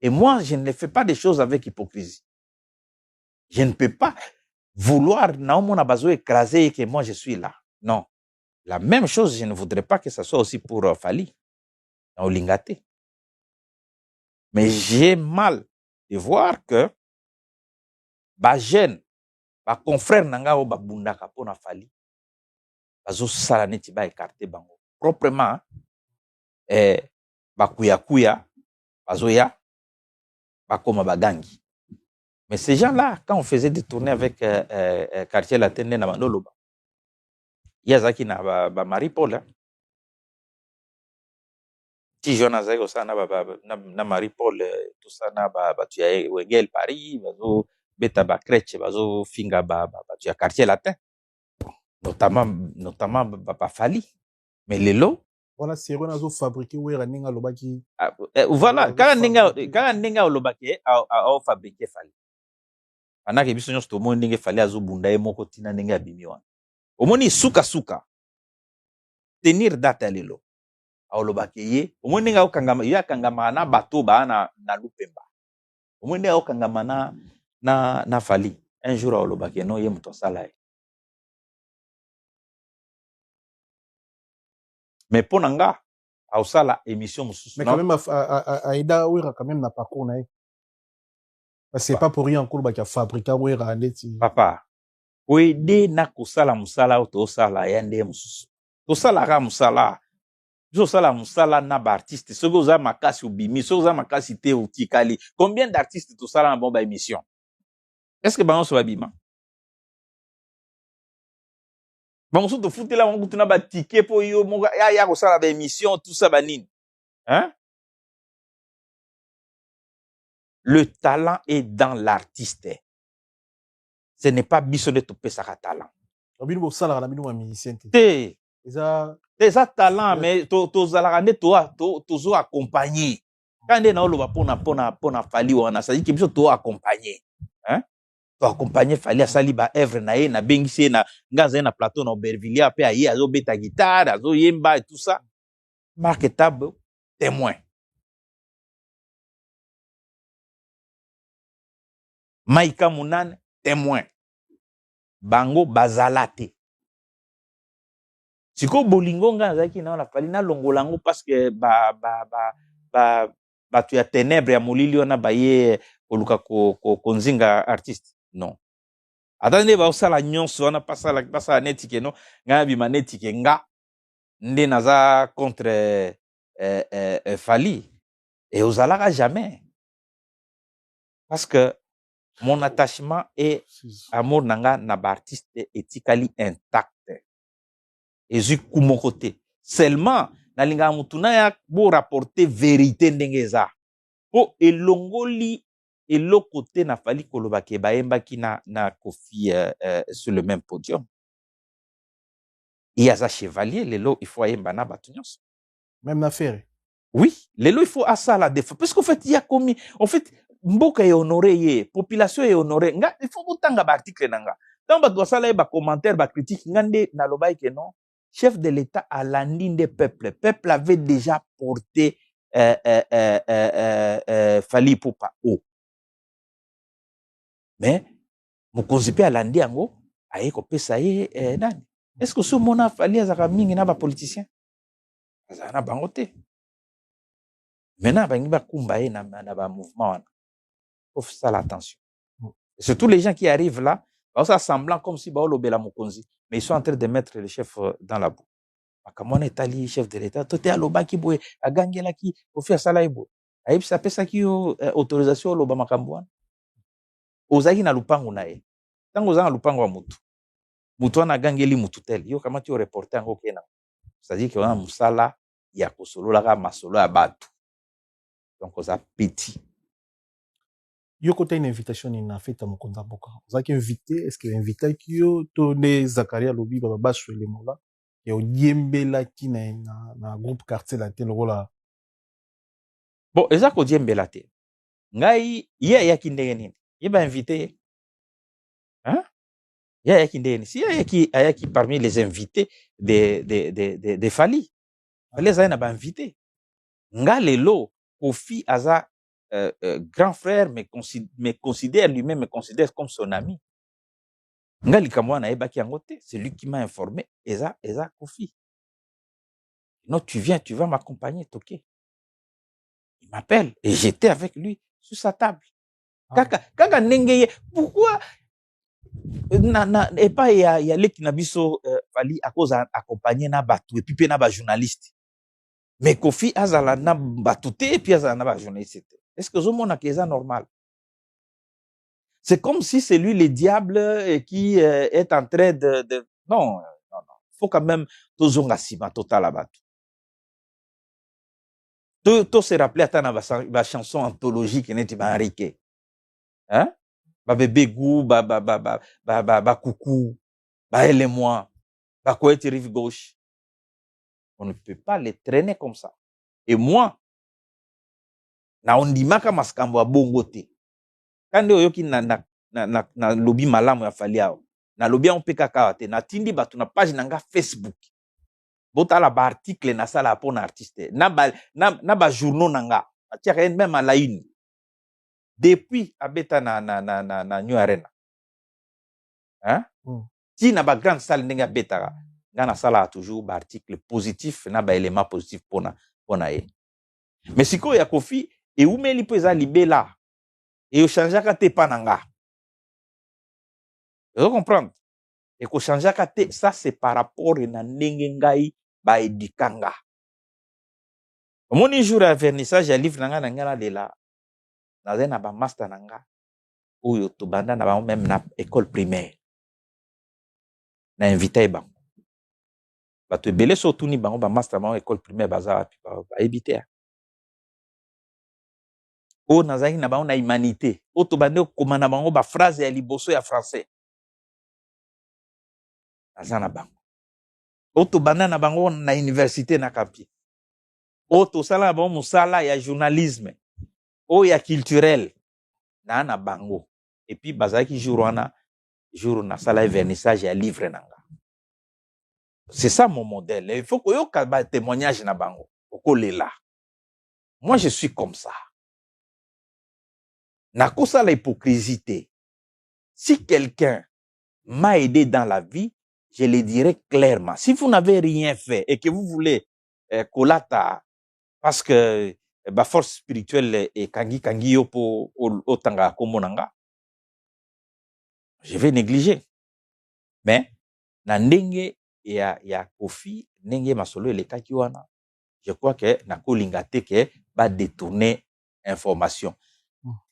Et moi, je ne fais pas des choses avec hypocrisie. Je ne peux pas vouloir Naomo Nabazo écraser et que moi je suis là. Non. La même chose, je ne voudrais pas que ça soit aussi pour Fally. Dans Lingate. Mais j'ai mal de voir que ba jeune, ba confrère nanga o ba bundaka pona Fally. Bazo sala neti ba écarter bango. Proprement, ba kuya, bazoya, ba koma bagangi. Mais ces gens-là, quand on faisait des tournées avec Quartier Latin, il y a qui na Marie-Paul. Ti Jonas Zego ça na Marie-Paul tout ça na tu as Wengel Paris, bazo beta ba Crèche, bazo finga tu as Quartier Latin. Notamment ba Fally. Mais les lots voilà c'est on a fabriqué où est ninga lobaki. Voilà, quand ninga lobaki a fabriqué Fally. Anake biso nyonso tomoni ndenge Fally azobunda ye moko tina ndenge abimi wana. Omoni suka tenir date lelo. Aolobaki ye, omoni ndenge okangama ya kangama na bato ba na Lupemba. Omoni ndenge okangama na Fally. Un jour aolobaki non ye muto sala. Mais ponanga aosala émission mususu. Mais quand même Aïda Ouira quand même n'a pas qu'on a. C'est pas pour rien encore qu'il a fabriqué Ouira Aneti. Papa. Oede na kosala musala o to sala ya nde mususu. To sala ka musala. Jo sala musala na ba artiste. Sogo za makasi obimi, sogo za makasi te otikali. Combien d'artistes to sala na bon ba émission? Est-ce que bango so babima? Bango so to futela bango tuna ba ticket po yo monga ya ko sala ba émission tout ça banine. Hein? Le talent est dans l'artiste. Ce n'est pas biso de topé sa talent. Obino sala na bino musicien te. Te. Eza talent mais to zalaka nde to zo accompagner. Quand nde na oloba pona Fally wana ça dit que biso to accompagner. Hein? To accompagner Fally asali ba œuvre na ye na bengisi na ngaza na plateau na Aubervilliers pe aye azo beta guitare, azo yemba et tout ça. Marc Table témoin. Maïka Mounan témoin. Bango bazalate. Siko bolingo nga zaki na la Fally na longolango parce que tu as ténèbres ya molili ona baye koluka ko nzinga artiste. Non. Attendez ba osala nyonso wana pasa netike no nga bima netike nga nde naza contre Fally et ozalaka jamais. Parce que mon attachement et amour nanga na ba artiste etikali intact. Et je suis mon côté. Seulement, na linga mutuna ya bo rapporter vérité ndengeza. Po elongoli elo côté na Fally kolobake baemba ki na Kofi sur le même podium. Il y a ça chevalier lelo il faut ayemba na batunyos. Même affaire. Oui, lelo il faut asa la défense parce qu'en fait il y a commis en fait mboka est honoré ye, population est honorée. Nga il faut botanga ba article nanga. Tant ba doit sala ba commentaire ba critique ngande na lobai ke non. Chef de l'État à l'andine des peuples. Le peuple avait déjà porté Fally Ipupa haut. Mais, vous considérez à l'andi ango, aye kopesa ye nani est-ce que ce mona fali azaka mingi na ba politicien azana bango te maintenant bangi bakumba ye na ba mouvement wana faut faire attention et surtout les gens qui arrivent là ça semblant comme si baolobela mokonzi mais ils sont en train de mettre le chef dans la boue makamona etali chef de l'état tote alobaki boye agangelaki kofi asala ye boye ayebisa apesaki yo autorisation oloba makambo wana ozalaki na lupango na ye ntango oza na lupango ya mutu wana agangeli mutu tel yo kamati yo reporter yango okena c'est-à-dire que wana mosala ya kosololaka masolo ya bato donc oza petit yo kota une invitation na feta mokonza mboka ozalaki invité est-ce que invitaki yo to ne Zakaria lobi baba baswele mola ya odiembelaki na groupe quartier la te lokola bon eza kodiembela te ngai ye ayaki ndenge nini ye bainvité ye hein? Ye ayaki ndenge nini si ayaki parmi les invités de Fali Fali azali na bainvité nga lelo Kofi aza grand frère me considère lui-même me considère comme son ami nga likambo wana ayebaki yango te c'est lui qui m'a informé eza Kofi non tu vas m'accompagner toke il m'appelle et j'étais avec lui sur sa table kaka ndenge ye pourquoi et pas ya leki na biso Fali akoza accompagner na bato et puis pe na ba journaliste mais Kofi azala na bato te et puis azala na ba journaliste te est-ce que ozomona que eza normal c'est comme si c'est lui le diable qui est en train de non faut quand même tozonga sima total bato to se rappeler ata na ba chanson anthologique neti ba Enrique hein ba bébé gou ba coucou ba elle et moi ba Koeti rive gauche on ne peut pas les traîner comme ça et moi na ondimaka maskambo ya bongo te kande oyoki na lobi malamu ya Fali awo na lobi on pe kaka te na tindi bato na page na nga Facebook botala ba article na sala pour na artiste na ba journaux na nga atiaka même à la une depuis abeta na New Arena hein ti na ba grande salle ndenge abeta nga na sala toujours ba article positif na ba élément positif pona ye mais siko ya Kofi et umeli po eza libela et o changeaka te pa na nga vous comprendre et ko changeaka te ça c'est par rapport na ndenge ngai ba edikanga omoni jour ya vernissage ya livre nanga na ngana lela na na ba master nanga oyo to banda na ba même na école primaire na invité bango bato ebele so tuni bango ba master bango école primaire baza ba ebité o nazaki na bango na humanité o to bande koma na bango ba phrase ya liboso ya français aza na bango o to banda na bango na université na Kapi o to sala na bango musala ya journalisme o ya culturel na bango et puis bazaki jour na sala vernissage ya livre nanga c'est ça mon modèle il faut que yo ka ba témoignage na bango okolela moi je suis comme ça na kosa la hypocrisie. Si quelqu'un m'a aidé dans la vie, je le dirai clairement. Si vous n'avez rien fait et que vous voulez kolata parce que ba force spirituelle est kangi yo po otanga komonanga, je vais négliger. Mais na ndenge ya Kofi ndenge masolo elekaki wana, je crois que na kolinga te ke ba détourner information.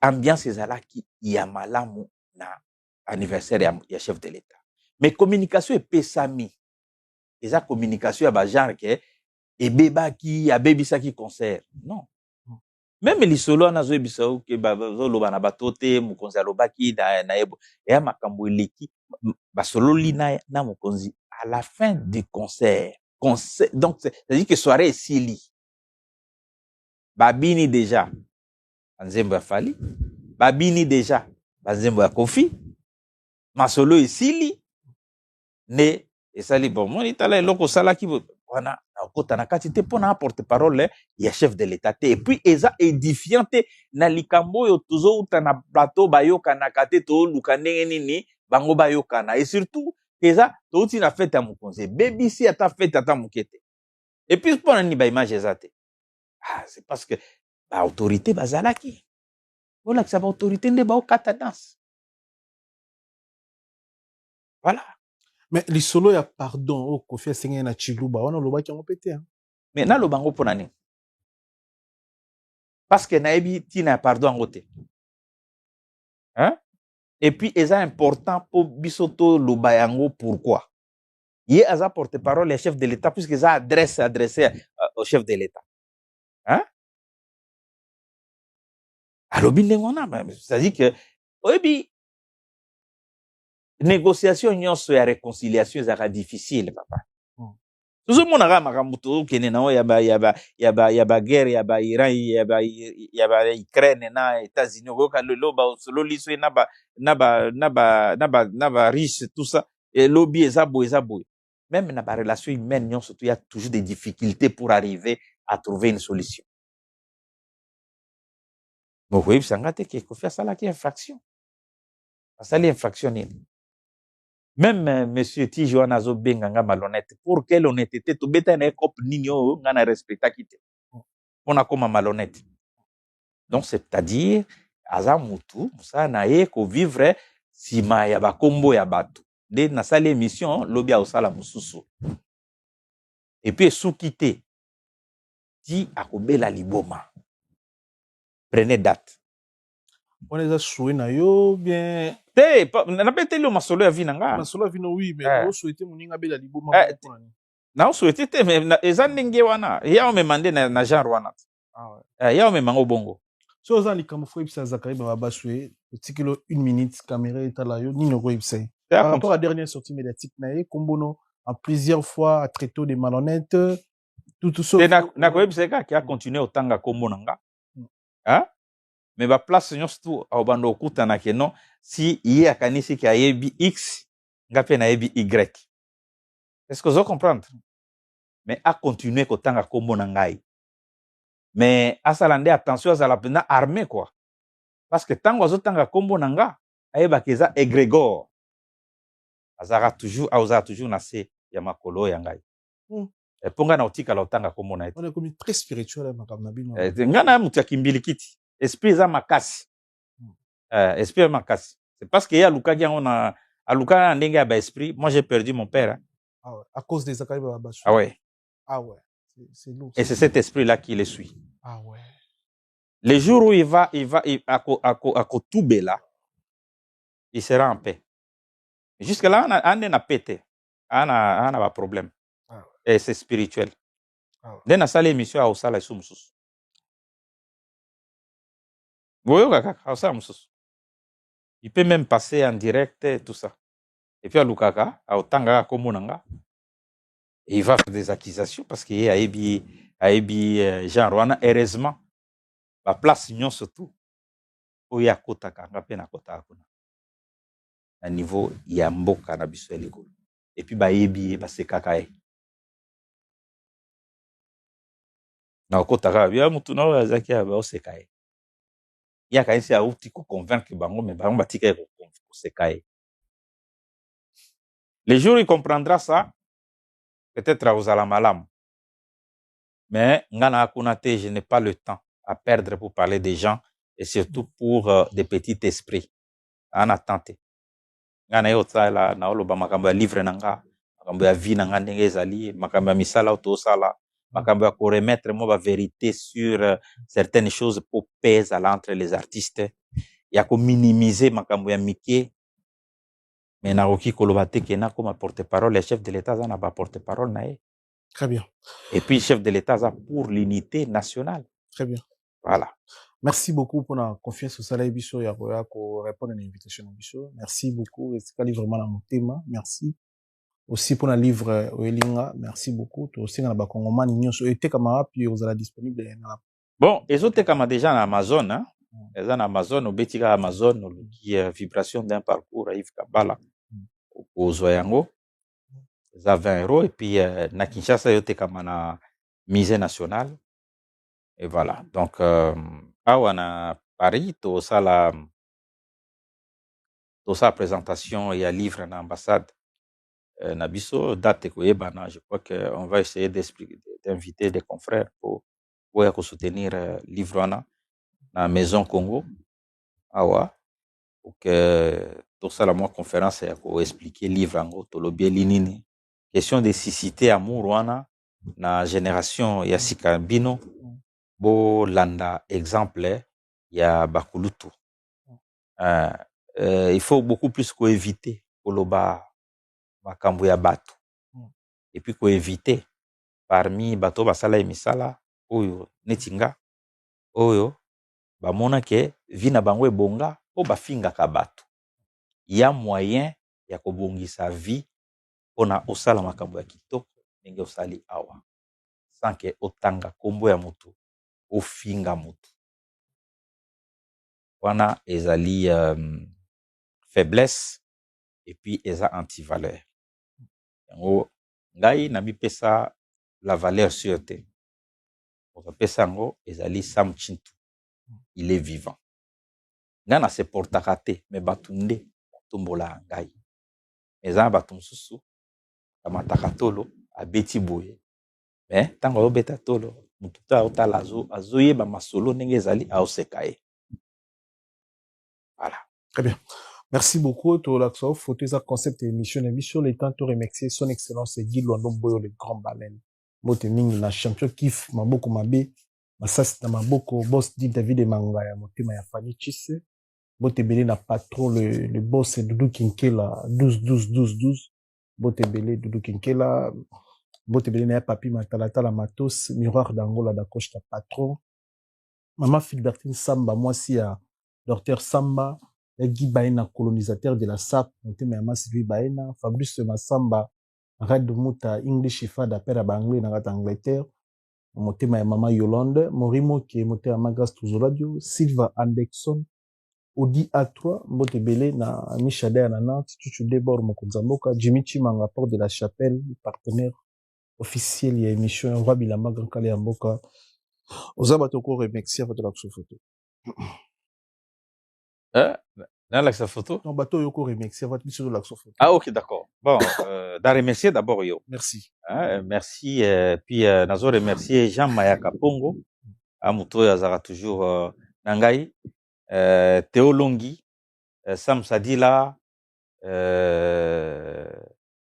Ambiance ezalaki ya malamu na anniversaire ya chef de l'État. Mais communication epesami. Eza communication ya ba genre ke ebebaki abebisaki concert. Non. Même lisolo na zo ebisa ke ba zo loba na batote mukonzi alobaki na ebo ya makambo eleki ba solo lina na mukonzi à la fin du concert. Donc c'est-à-dire que soirée esili. Babini déjà Nzembo ya Fali, babini déjà Nzembo ya Kofi, masolo esili ne esali bon moni tala eloko sala ki wana okota na kati te pona porte-parole ya chef de l'État te et puis eza édifiante na likambo yo tozo uta na plateau bayoka na kate to luka ndenge nini bango bayokana et surtout eza touti na fête ya mokonzi bebisi ata fête ata mokete et puis mpona nini baimage eza te c'est parce que baautorité bazalaki olakisa baautorité nde baokata danse voilà mais lisolo ya pardon o Kofi asengeli na Chiluba wana olobaki yango pe te mais naloba yango mpona nini parce que nayebi ntina ya pardon yango te hein? Et puis eza important pour biso toloba yango pourquoi ye aza porte-parole ya chef de l'État puisque eza adressé au chef de l'État hein? alobi ndenge wana c'est-à-dire que oyebi négociation nyonso ya réconciliation ezalaka difficile papa tozomonaka makambo tokende nango ya baguerre ya bairan ya baukraine na états-unis okoyoka lelo basololi so na barusse tout ça elobi eza boye même na barelation humaine nyonso to ya toujours des difficultés pour arriver à trouver une solution bokoyebisanga te ke Kofi asalaki infraction asali infraction nini même monsieur Tijo wana azobenga nga malhonnête pour quelle honnêteté tobeta na ekop nini oyo nga na respectaki te mpona koma malhonnête donc c'est-à-dire aza mutu mosala na ye kovivre nsima ya bakombo ya bato nde nasali émission lobi aosala mosusu et puis esuki te ti akobela liboma prenez date wana eza souhait na yo bien te napeteli yo masolo ya vi na nga masolo ya vi no oui mais osouhaite moninga abela liboma naosouhaite te mais eza ndenge wana ya omema nde na genre wana ya omemango bongo so oza likambo fo yebisa Zakari Babaswe otikelo 1 minute caméra etala yo nini okoyebisa ye par rapport à dernière sortie médiatique na ye kombono en plusieurs fois à traiter des malhonnêtes tout ça nakoyebisa ye kaka ya continuer otanga kombo na nga mais baplace nyonso tu aobanda okutanake non si ye akanisi ke ayebi x nga mpe nayebi y est-ce que ozo comprendre mais acontinue kotanga kombo na ngai mais asala nde attention azala mpenza armé quoi parce que ntango azotanga kombo na nga ayebaka eza égrégore azalaka toujours na se ya makolo ya ngai mpo ngai na otikala otanga kombo na ye très spirituel makambo na bino ngai na moto ya kimbilikiti esprit eza makasi esprit makasi c'est parce que ye alukaki yango alukaki na ndenge ya baesprit moi j'ai perdu mon père à cause des Zakari Babaswe ah ouais c'est lourd et c'est cet esprit là qui le suit ouais le jour où il va à Kotubela il sera en paix jusque là on a pété on a problème et c'est spirituel nde nasala émission aosala esu mosusu boyoka kaka aosala mosusu il peut même passer en direct tout ça et puis alukaka aotangaka kombo na nga et il va faire des accusations parce que ye ayebi genre wana heureusement baplace nyonso tu oyo akotaka nga mpe nakotaka kuna na niveau ya mboka na biso ya likolo et puis bayebi ye basekaka ye na okotaka bia mutu na oyo azalaki baoseka ye ye akanisi auti koconvaincre bango mais bango batika ye koseka ye le jour il comprendra ça peut-être akozala malamu mais nga na kuna te je n'ai pas le temps à perdre pour parler des gens et surtout pour des petits esprits en attente nga na ye otala na oloba makambo ya livre na nga makambo ya vie na nga ndenge ezali makambo ya misala oyo tosala makambo ya koremettre mo vérité sur certaines choses pour pesa entre les artistes ya kominimiser makambo ya mike mais nakoki koloba te ke nakoma porte-parole ya chef de l'État aza na baporte-parole na ye très bien et puis chef de l'État aza pour l'unité nationale très bien voilà merci beaucoup pour la confiance au salaire biso ya ko répondre à l'invitation de biso merci beaucoup etikali vraiment na motema merci aussi pour la livre oelinga merci beaucoup to singa na bakongomani nyonso etekama puis ozala disponible na bon ezotekama déjà na Amazon hein eza na Amazon obetika Amazon oluki vibration d'un parcours à Yves Kabala okozwa yango eza 20 € et puis na Kinshasa yotekama na musée national et voilà donc awa na Paris tosala sa présentation et à livre en ambassade Nabiso date koyebana. Je crois qu'on va essayer d'inviter des confrères pour soutenir livre na Maison Congo awa pour que tout ça la moi conférence ya ko expliquer livre ango tolobie linini question de cicité amour wana na génération ya sika bino bo landa exemple ya bakulutu. Il faut beaucoup plus éviter koloba makambo ya bato et puis éviter parmi bato basala emisala oyo netinga oyo bamona ke vi na bango ebonga po bafingaka bato. Ya moyen ya kobongisa vie pona osala makambo ya kitoko ndenge osali awa sans que otanga kombo ya moto ofinga moto wana ezali faiblesse et puis eza anti-valeur. Yango ngai na mipesa la valeur sur te. Okapesa ngo ezali Sam Chintu. Il est vivant. Nga na se portaka te me batu nde batombola ngai. Eza batu mosusu amataka tolo abeti boye. Mais tango obeta tolo mutu ta otala azoyeba masolo ndenge ezali aoseka ye. Voilà. Très bien. Merci beaucoup, Tolaxo. Photo ça concept émission. L'émission, les temps, te remercier son excellence, Guy Luando Boyo, le grand baleine. Mote mingi, la champion kiff, maboko mabe. Masas na maboko, boss dit David Manga, ya motema ya Fanny Chisse. Bote belé na patron, le boss Doudou Kinkela, 12. Bote belé Doudou Kinkela. Bote belé na papi matalata la matos, miroir d'Angola d'accroche ta patron. Maman Philbertine Samba, moi si ya Docteur Samba, Guy Baena, colonisateur de la SAP, Motema Sylvie Baena, Fabrice Massamba, Red Muta, English Ifa d'appel à Banglais, dans Angleterre, Motema Mama Yolande, Morimo qui est Motema Magas Tuzoladio, Silva Anderson, Audi A3, Motebele, na Michade Anana, Tutu Debord Mokonzamboka, Jimmy Chimanga, Port de la Chapelle, partenaire officiel, il y a émission, Roi Bilama, Gankale Amboka, Ozabatoko, Remexia, votre photo. Dans l'axe photo? Non, bateau yoko remercier votre mission de l'action photo. Ah, ok, d'accord. Bon, d'en remercier d'abord yo. Merci. Merci. Puis, nazo remercier Jean Mayaka Pongo. Amuto yazara toujours Nangai. Théo Longi. Sam Sadila.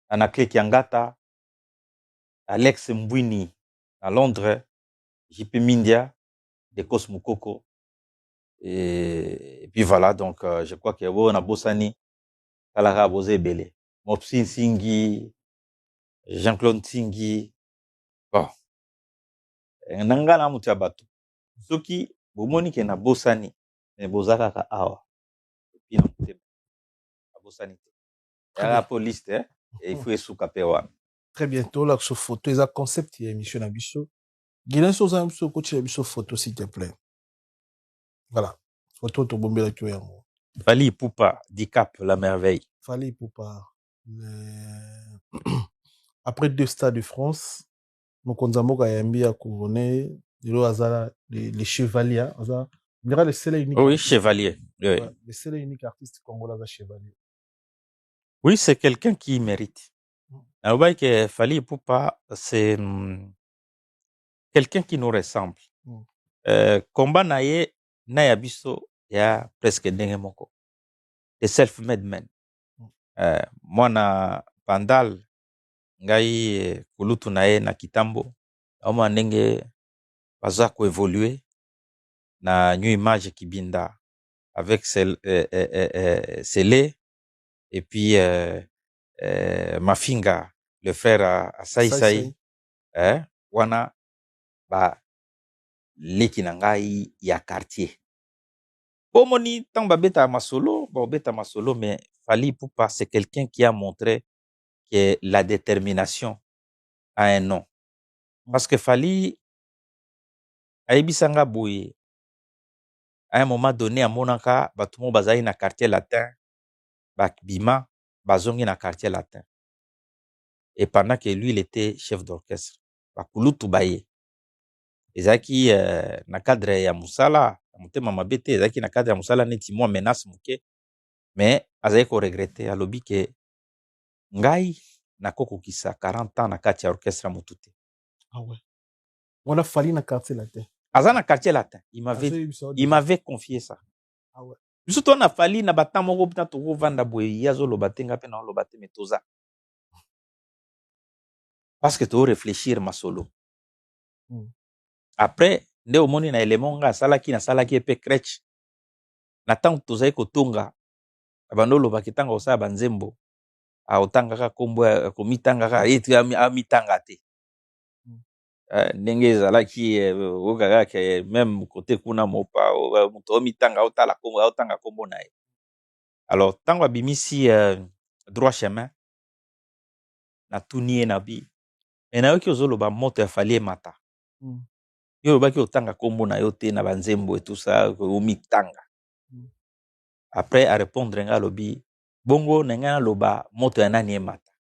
Anakle Kiangata. Alex Mbwini à Londres. JP Mindia. De Cosmokoko. Et puis voilà, donc je crois que on a Bossani, Talara Bosé Belé, Mopsin Singhi, Jean-Claude Singhi. Bon, Nangana Mutiabatu. Soki, Bomoni ke na Bossani, mais Bozaka ka awa. Puis non, Bossani. Il y a la police, et il faut esouka pewa. Très bientôt, là, sur photo, il y a concept, il y a émission à Bisso. Guinan sur un coach à Bisso photo, s'il te plaît. Voilà. Photo, tu bombes la tuer. Fali Poupa, Dicap, la merveille. Fali Poupa. Après 2 stades de France, nous avons a couronné, les chevaliers. On dirait le seul et unique. Oui, chevalier. Oui. Ouais, le seul et unique artiste congolais, chevalier. Oui, c'est quelqu'un qui mérite. Alors, que Fali Poupa, c'est quelqu'un qui nous ressemble. Combat naye nayabiso ya presque ndenge moko. The self-made man. Moi na Pandal ngai kulutu naye na kitambo. Oma ndenge baza ko évoluer na New Image Kibinda avec Sele et puis Mafinga, le frère à Sai. Wana ba leki na ngai ya quartier. Pomoni tant babeta masolo, mais Fali Poupa c'est quelqu'un qui a montré que la détermination a un nom. Parce que Fali aibisanga boye à un moment donné à Monaka, batumo bazai na quartier latin, bakbima bazongi na quartier latin. Et pendant que lui il était chef d'orchestre, bakulutu baye. Ezaki na cadre ya musala, mutema mabete ezaki na cadre ya musala neti moi menace muke, mais azali ko regretter alobi ke ngai nakokokisa 40 ans na kati ya orchestre motu te. Ah ouais. On a fallu na quartier latin. Aza na quartier latin. Il m'avait confié ça. Ah ouais. Biso to na fali na batan moko bita to vanda boye yazo loba te ngape na loba te metoza. Parce que tu réfléchir ma solo. Après, nde omoni na élément nga salaki na salaki epe crèche. Na tango tozai kotonga abando loba kitanga osala banzembo. A otangaka kombo ko mitangaka eti amitanga te. Ndenge ezalaki okaka ke même côté kuna mopa moto mitanga otala kombo otanga kombo na ye. Alors tango abimisi droit chemin na tunie na bi et na yoki ozoloba moto ya fali mata. Yo baki otanga kombo na yo te na banzembo et tout ça omitanga. Après à répondre nga lobi bongo nga loba moto ya nani mata.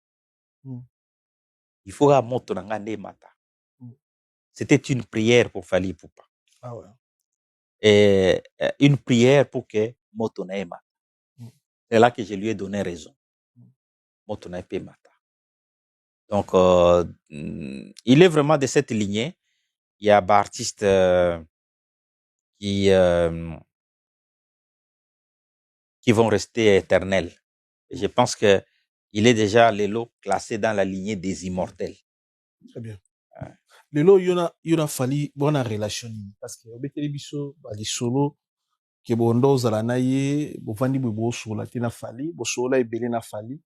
Il faut à moto na ngande mata. C'était une prière pour Fally Ipupa. Ah ouais. Et une prière pour que moto na mata. C'est là que je lui ai donné raison. Moto na mata. Donc il est vraiment de cette lignée. Il y a des artistes qui vont rester éternels. Et je pense que il est déjà Lelo classé dans la lignée des immortels. Très bien. Lelo yona fali bona relation parce que obeteli biso ba li solo ke bondo zala na ye bo vandi bo sola tina fali bo sola ebele na fali.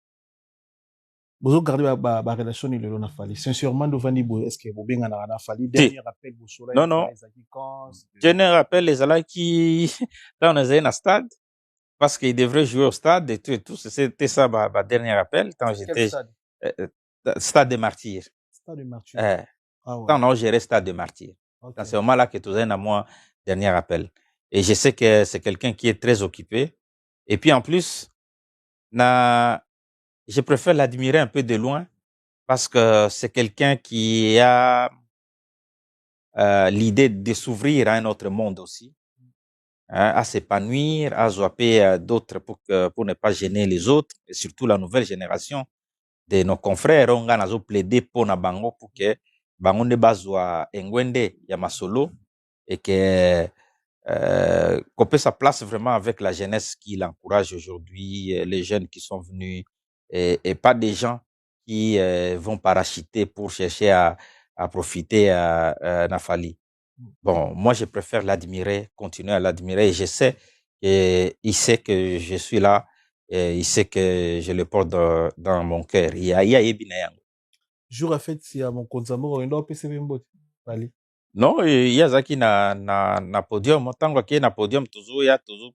Bozo garder ba relation ni Lelo na fali. Sincèrement do vandi bo est-ce que bo benga na fali dernier rappel bo sola non. Dernier rappel les ala qui dans un stade parce qu'il devrait jouer au stade et tout. C'était ça ma dernier appel quand j'étais stade des martyrs. Stade des martyrs. Quand on gérait stade des martyrs. Okay. Dans ce moment-là que tu as à moi dernier appel. Et je sais que c'est quelqu'un qui est très occupé. Et puis en plus, je préfère l'admirer un peu de loin parce que c'est quelqu'un qui a l'idée de s'ouvrir à un autre monde aussi. À s'épanouir, à zoaper d'autres pour ne pas gêner les autres, et surtout la nouvelle génération de nos confrères. On a plaidé pour na bango pour que bango ne bazwa engwende ya masolo et que couper sa place vraiment avec la jeunesse qui l'encourage aujourd'hui, les jeunes qui sont venus et pas des gens qui vont parachuter pour chercher à profiter à Nafali. Bon, moi, je préfère l'admirer, continuer à l'admirer. Et je sais qu'il sait que je suis là. Et il sait que je le porte dans mon cœur. Jour à fête, si à mon compte Zamoro, il doit passer bien. Non, il y a ça qui na podium. Tant qu'il y a na podium, toujours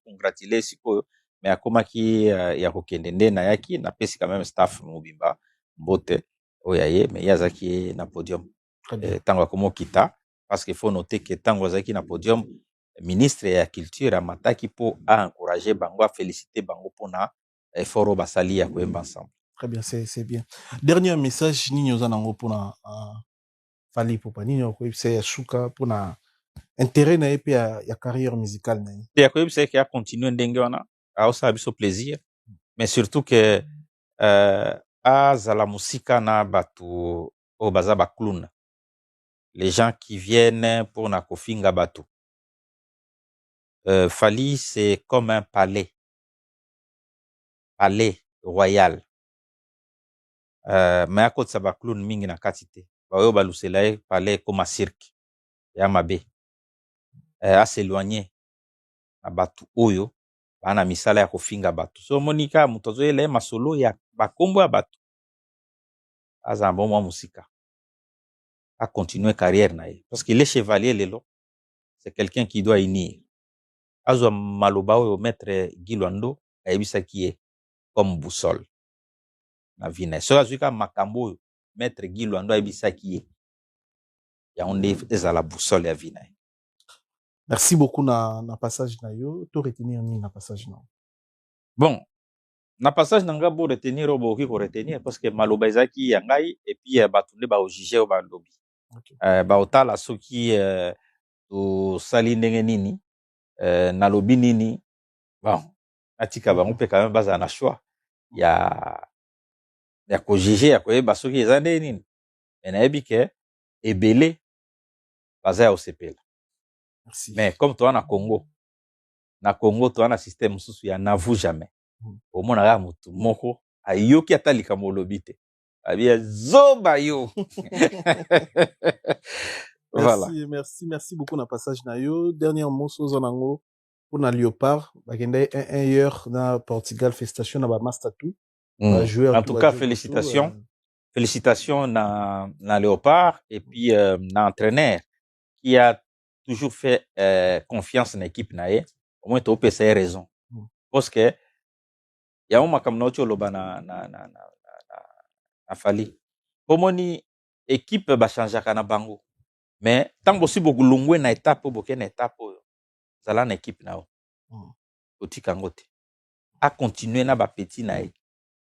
congratuler siko. Mais à comment qui y a kokendende na yaki na pesi quand même staff mobimba mbote oyaye mais il y a ça qui na podium. Tant comme kita. Parce qu'il faut noter que tant que na podium, ministre de la culture a mataki pour encourager bango, féliciter bango pour na effort basali ya koemba ensemble. Très bien, c'est bien. Dernier message ni nyoza nango pour na Fally Ipupa ni nyoko c'est suka pour na intérêt na epe ya carrière musicale na. Ya ko c'est qu'il a continué ndenge wana, a osa biso plaisir, mais surtout que azala musika na batu o baza ba clown. Les gens qui viennent pour na kofinga bateau. Fally, c'est comme un palais royal. Mais à côté de ça, clown mingi na katite. Bayo balusela palais comme un cirque. Ya mabe. À s'éloigner. Na batu oyo. Bana misala ya kofinga batu. So monika mutozo ele masolo ya bakombo ya batu. Aza bon musika. A continuer carrière na ye. Parce qu'il est chevalier lelo. C'est quelqu'un qui doit unir. Azwa maloba oyo maître Guy Lwando ayebisa qui est comme boussole. Na vina. So azuka makambo oyo maître Guy Lwando ayebisa qui est. Ya onde ezala boussole ya vina. Merci beaucoup na passage na yo. To retenir ni na passage na. Bon, na passage na nga bo retenir obo ki ko retenir parce que maloba ezaki ya ngai et puis batunde ba ojuger o ba lobi. Okay. Ba otala soki to sali ndenge nini na lobi nini. Bon, atika bango mpe quand même bazala na choix ya kojuge ya koyeba soki eza nde nini me nayebi ke ebele baza ya osepela mais comme toa na Congo toa na système mosusu ya n'avoue jamais omona kaka motu moko ayoki ata likambo olobi te abia zoba yo. Voilà. Merci beaucoup na passage na yo. Dernier mot sur Zanango pour na Léopard. Bagenda 1 heure na Portugal festation na ba master tout. En tout cas, félicitations. Félicitations na Léopard et puis na entraîneur qui a toujours fait confiance na équipe na ye. Au moins tu peux essayer raison. Parce que ya uma comme nocho loba na fali. Pomoni équipe ba changer kana bango. Mais tant que beaucoup longwe na étape boke na étape zala na équipe na o. Otika ngote. A continuer na ba petit na ye.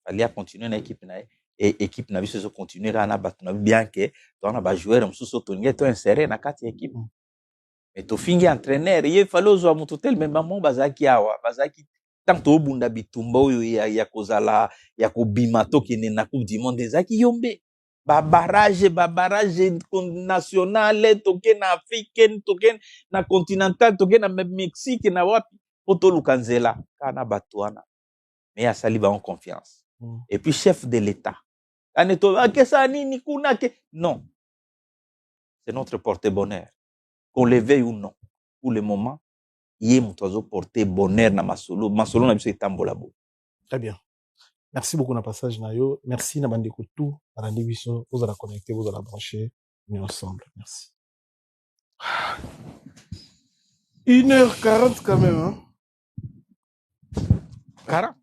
Fali a continuer na équipe na ye. Et équipe na biso continuer na batu na bien que to na ba joueur msuso to nge to insérer na kati équipe. Mais to fingi entraîneur ye falo zo mutu tel même maman bazaki awa bazaki tant to bunda bitumba oyo ya kozala ya kobima to kene na coupe du monde ezaki yombe. Ba barrage national toke na africaine toke na continental toke na Mexique na wapi poto lukanzela kana batuana mais asali ba en confiance et puis chef de l'état aneto akesa nini kuna ke non c'est notre porte-bonheur qu'on le veuille ou non pour le moment yé mutozo porter bonheur na masolo na biso etambola bo. Très bien. Merci beaucoup na passage na yo. Merci na bandeko tout na biso vous allez connecter vous allez brancher mais ensemble. Merci. 1h40 quand même hein. 40